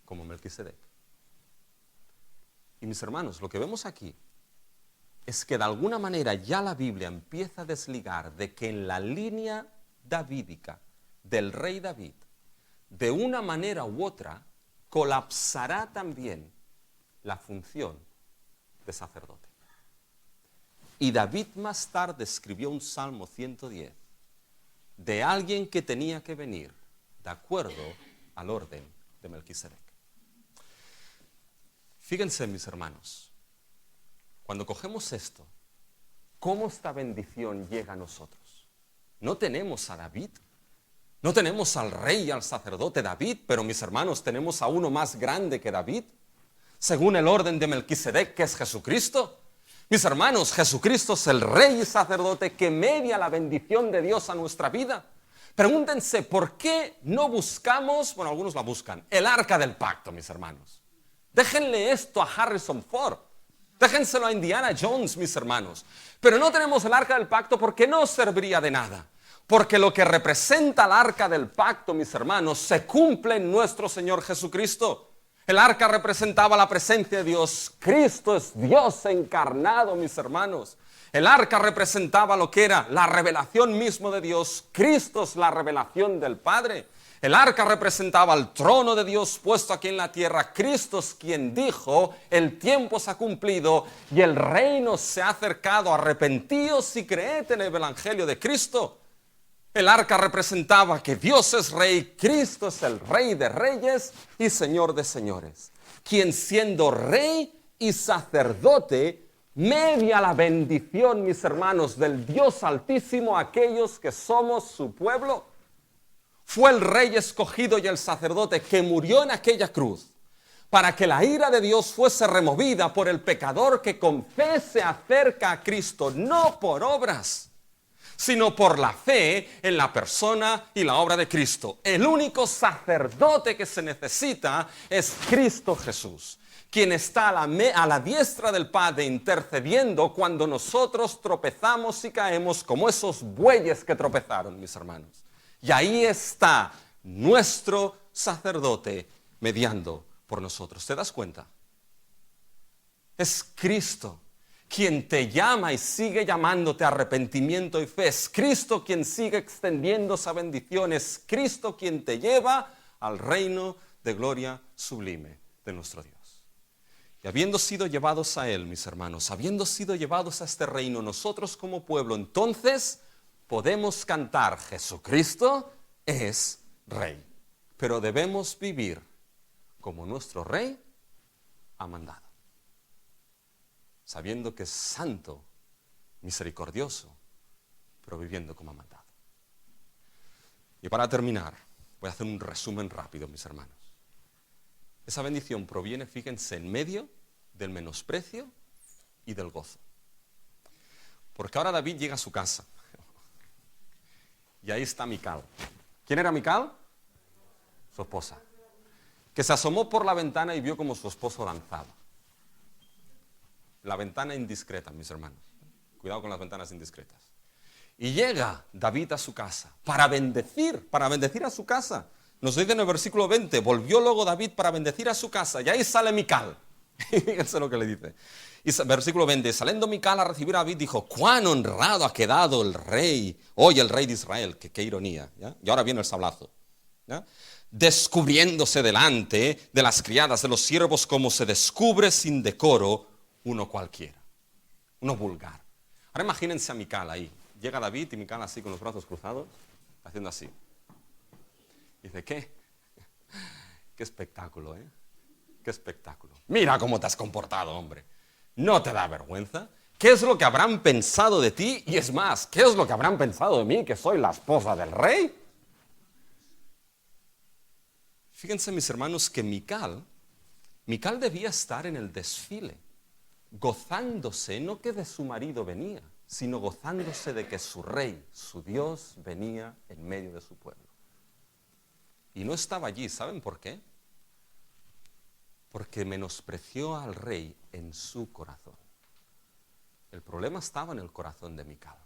Speaker 1: como Melquisedec. Y mis hermanos, lo que vemos aquí es que de alguna manera ya la Biblia empieza a desligar de que en la línea davídica del rey David, de una manera u otra, colapsará también la función de sacerdote. Y David más tarde escribió un Salmo 110 de alguien que tenía que venir de acuerdo al orden de Melquisedec. Fíjense, mis hermanos, cuando cogemos esto, ¿cómo esta bendición llega a nosotros? No tenemos a David, no tenemos al rey y al sacerdote David, pero mis hermanos, tenemos a uno más grande que David, según el orden de Melquisedec, que es Jesucristo. Mis hermanos, Jesucristo es el rey y sacerdote que media la bendición de Dios a nuestra vida. Pregúntense, ¿por qué no buscamos, bueno, algunos la buscan, el arca del pacto, mis hermanos? Déjenle esto a Harrison Ford. Déjenselo a Indiana Jones, mis hermanos. Pero no tenemos el arca del pacto porque no serviría de nada. Porque lo que representa el arca del pacto, mis hermanos, se cumple en nuestro Señor Jesucristo. El arca representaba la presencia de Dios. Cristo es Dios encarnado, mis hermanos. El arca representaba lo que era la revelación mismo de Dios. Cristo es la revelación del Padre. El arca representaba el trono de Dios puesto aquí en la tierra. Cristo es quien dijo, el tiempo se ha cumplido y el reino se ha acercado. Arrepentíos y creed en el evangelio de Cristo. El arca representaba que Dios es rey, Cristo es el rey de reyes y señor de señores. Quien siendo rey y sacerdote, media la bendición, mis hermanos, del Dios Altísimo a aquellos que somos su pueblo. Fue el rey escogido y el sacerdote que murió en aquella cruz para que la ira de Dios fuese removida por el pecador que confese acerca a Cristo, no por obras, sino por la fe en la persona y la obra de Cristo. El único sacerdote que se necesita es Cristo Jesús, quien está a la diestra del Padre intercediendo cuando nosotros tropezamos y caemos como esos bueyes que tropezaron, mis hermanos. Y ahí está nuestro sacerdote mediando por nosotros. ¿Te das cuenta? Es Cristo quien te llama y sigue llamándote a arrepentimiento y fe. Es Cristo quien sigue extendiendo esa bendición. Es Cristo quien te lleva al reino de gloria sublime de nuestro Dios. Y habiendo sido llevados a Él, mis hermanos, habiendo sido llevados a este reino, nosotros como pueblo, entonces podemos cantar, Jesucristo es Rey. Pero debemos vivir como nuestro Rey ha mandado, sabiendo que es santo, misericordioso, pero viviendo como ha mandado. Y para terminar, voy a hacer un resumen rápido, mis hermanos. Esa bendición proviene, fíjense, en medio del menosprecio y del gozo. Porque ahora David llega a su casa. Y ahí está Mical. ¿Quién era Mical? Su esposa. Que se asomó por la ventana y vio como su esposo danzaba. La ventana indiscreta, mis hermanos. Cuidado con las ventanas indiscretas. Y llega David a su casa para bendecir a su casa. Nos dice en el versículo 20, volvió luego David para bendecir a su casa, y ahí sale Mical. Fíjense lo que le dice. Y versículo 20, saliendo Mical a recibir a David, dijo, cuán honrado ha quedado el rey, hoy el rey de Israel, qué ironía, ¿ya? Y ahora viene el sablazo, ¿ya? Descubriéndose delante de las criadas de los siervos como se descubre sin decoro uno cualquiera, uno vulgar. Ahora imagínense a Mical ahí, llega David y Mical así con los brazos cruzados, haciendo así. Dice, ¿qué? Qué espectáculo, ¿eh? Qué espectáculo. Mira cómo te has comportado, hombre. ¿No te da vergüenza? ¿Qué es lo que habrán pensado de ti? Y es más, ¿qué es lo que habrán pensado de mí, que soy la esposa del rey? Fíjense, mis hermanos, que Mical debía estar en el desfile, gozándose, no que de su marido venía, sino gozándose de que su rey, su Dios, venía en medio de su pueblo. Y no estaba allí, ¿saben por qué? Porque menospreció al rey en su corazón. El problema estaba en el corazón de Mical.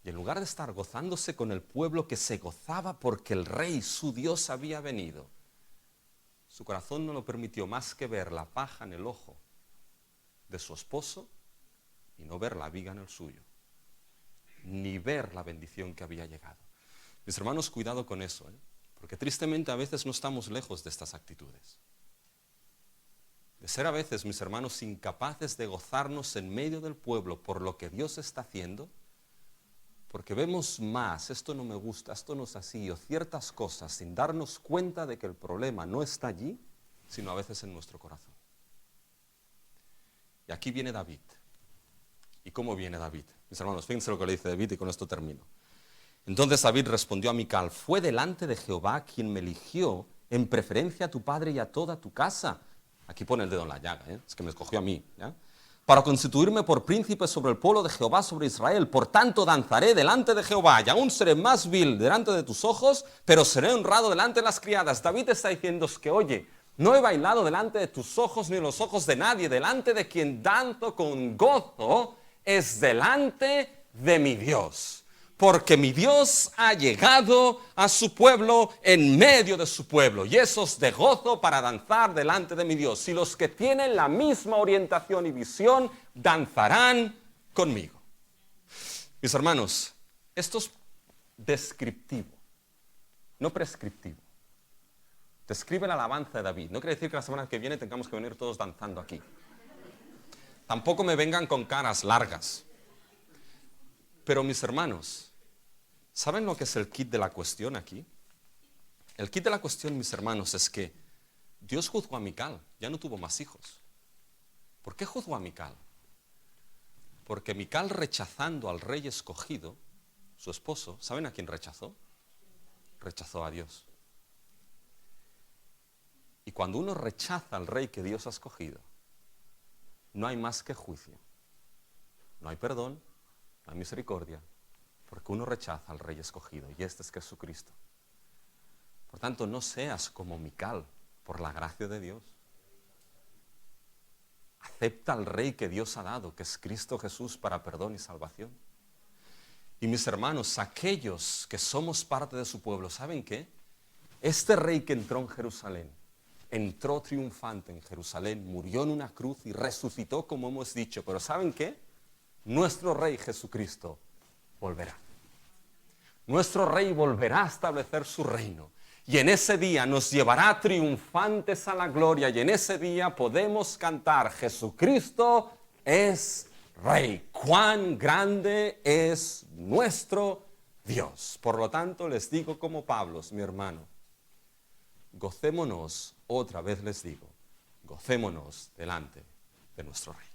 Speaker 1: Y en lugar de estar gozándose con el pueblo que se gozaba porque el rey, su Dios, había venido, su corazón no lo permitió más que ver la paja en el ojo de su esposo y no ver la viga en el suyo, ni ver la bendición que había llegado. Mis hermanos, cuidado con eso, porque tristemente a veces no estamos lejos de estas actitudes. De ser a veces, mis hermanos, incapaces de gozarnos en medio del pueblo por lo que Dios está haciendo, porque vemos más, esto no me gusta, esto no es así, o ciertas cosas, sin darnos cuenta de que el problema no está allí, sino a veces en nuestro corazón. Y aquí viene David. ¿Y cómo viene David? Mis hermanos, fíjense lo que le dice David y con esto termino. Entonces David respondió a Mical, fue delante de Jehová quien me eligió en preferencia a tu padre y a toda tu casa. Aquí pone el dedo en la llaga, es que me escogió a mí, ¿ya? Para constituirme por príncipe sobre el pueblo de Jehová, sobre Israel. Por tanto danzaré delante de Jehová, y aún seré más vil delante de tus ojos, pero seré honrado delante de las criadas. David está diciendo que, oye, no he bailado delante de tus ojos ni en los ojos de nadie, delante de quien danzo con gozo es delante de mi Dios. Porque mi Dios ha llegado a su pueblo en medio de su pueblo. Y eso es de gozo para danzar delante de mi Dios. Y los que tienen la misma orientación y visión danzarán conmigo. Mis hermanos, esto es descriptivo, no prescriptivo. Describe la alabanza de David. No quiere decir que la semana que viene tengamos que venir todos danzando aquí. Tampoco me vengan con caras largas. Pero mis hermanos, ¿saben lo que es el kit de la cuestión aquí? El kit de la cuestión, mis hermanos, es que Dios juzgó a Mical, ya no tuvo más hijos. ¿Por qué juzgó a Mical? Porque Mical, rechazando al rey escogido, su esposo, ¿saben a quién rechazó? Rechazó a Dios. Y cuando uno rechaza al rey que Dios ha escogido, no hay más que juicio. No hay perdón, no hay misericordia, porque uno rechaza al rey escogido, y este es Jesucristo. Por tanto, no seas como Mical, por la gracia de Dios. Acepta al rey que Dios ha dado, que es Cristo Jesús, para perdón y salvación. Y mis hermanos, aquellos que somos parte de su pueblo, ¿saben qué? Este rey que entró en Jerusalén, entró triunfante en Jerusalén, murió en una cruz y resucitó, como hemos dicho. Pero ¿saben qué? Nuestro rey Jesucristo volverá. Nuestro rey volverá a establecer su reino. Y en ese día nos llevará triunfantes a la gloria. Y en ese día podemos cantar: Jesucristo es Rey. ¡Cuán grande es nuestro Dios! Por lo tanto, les digo como Pablo, mi hermano, gocémonos, otra vez les digo, gocémonos delante de nuestro Rey.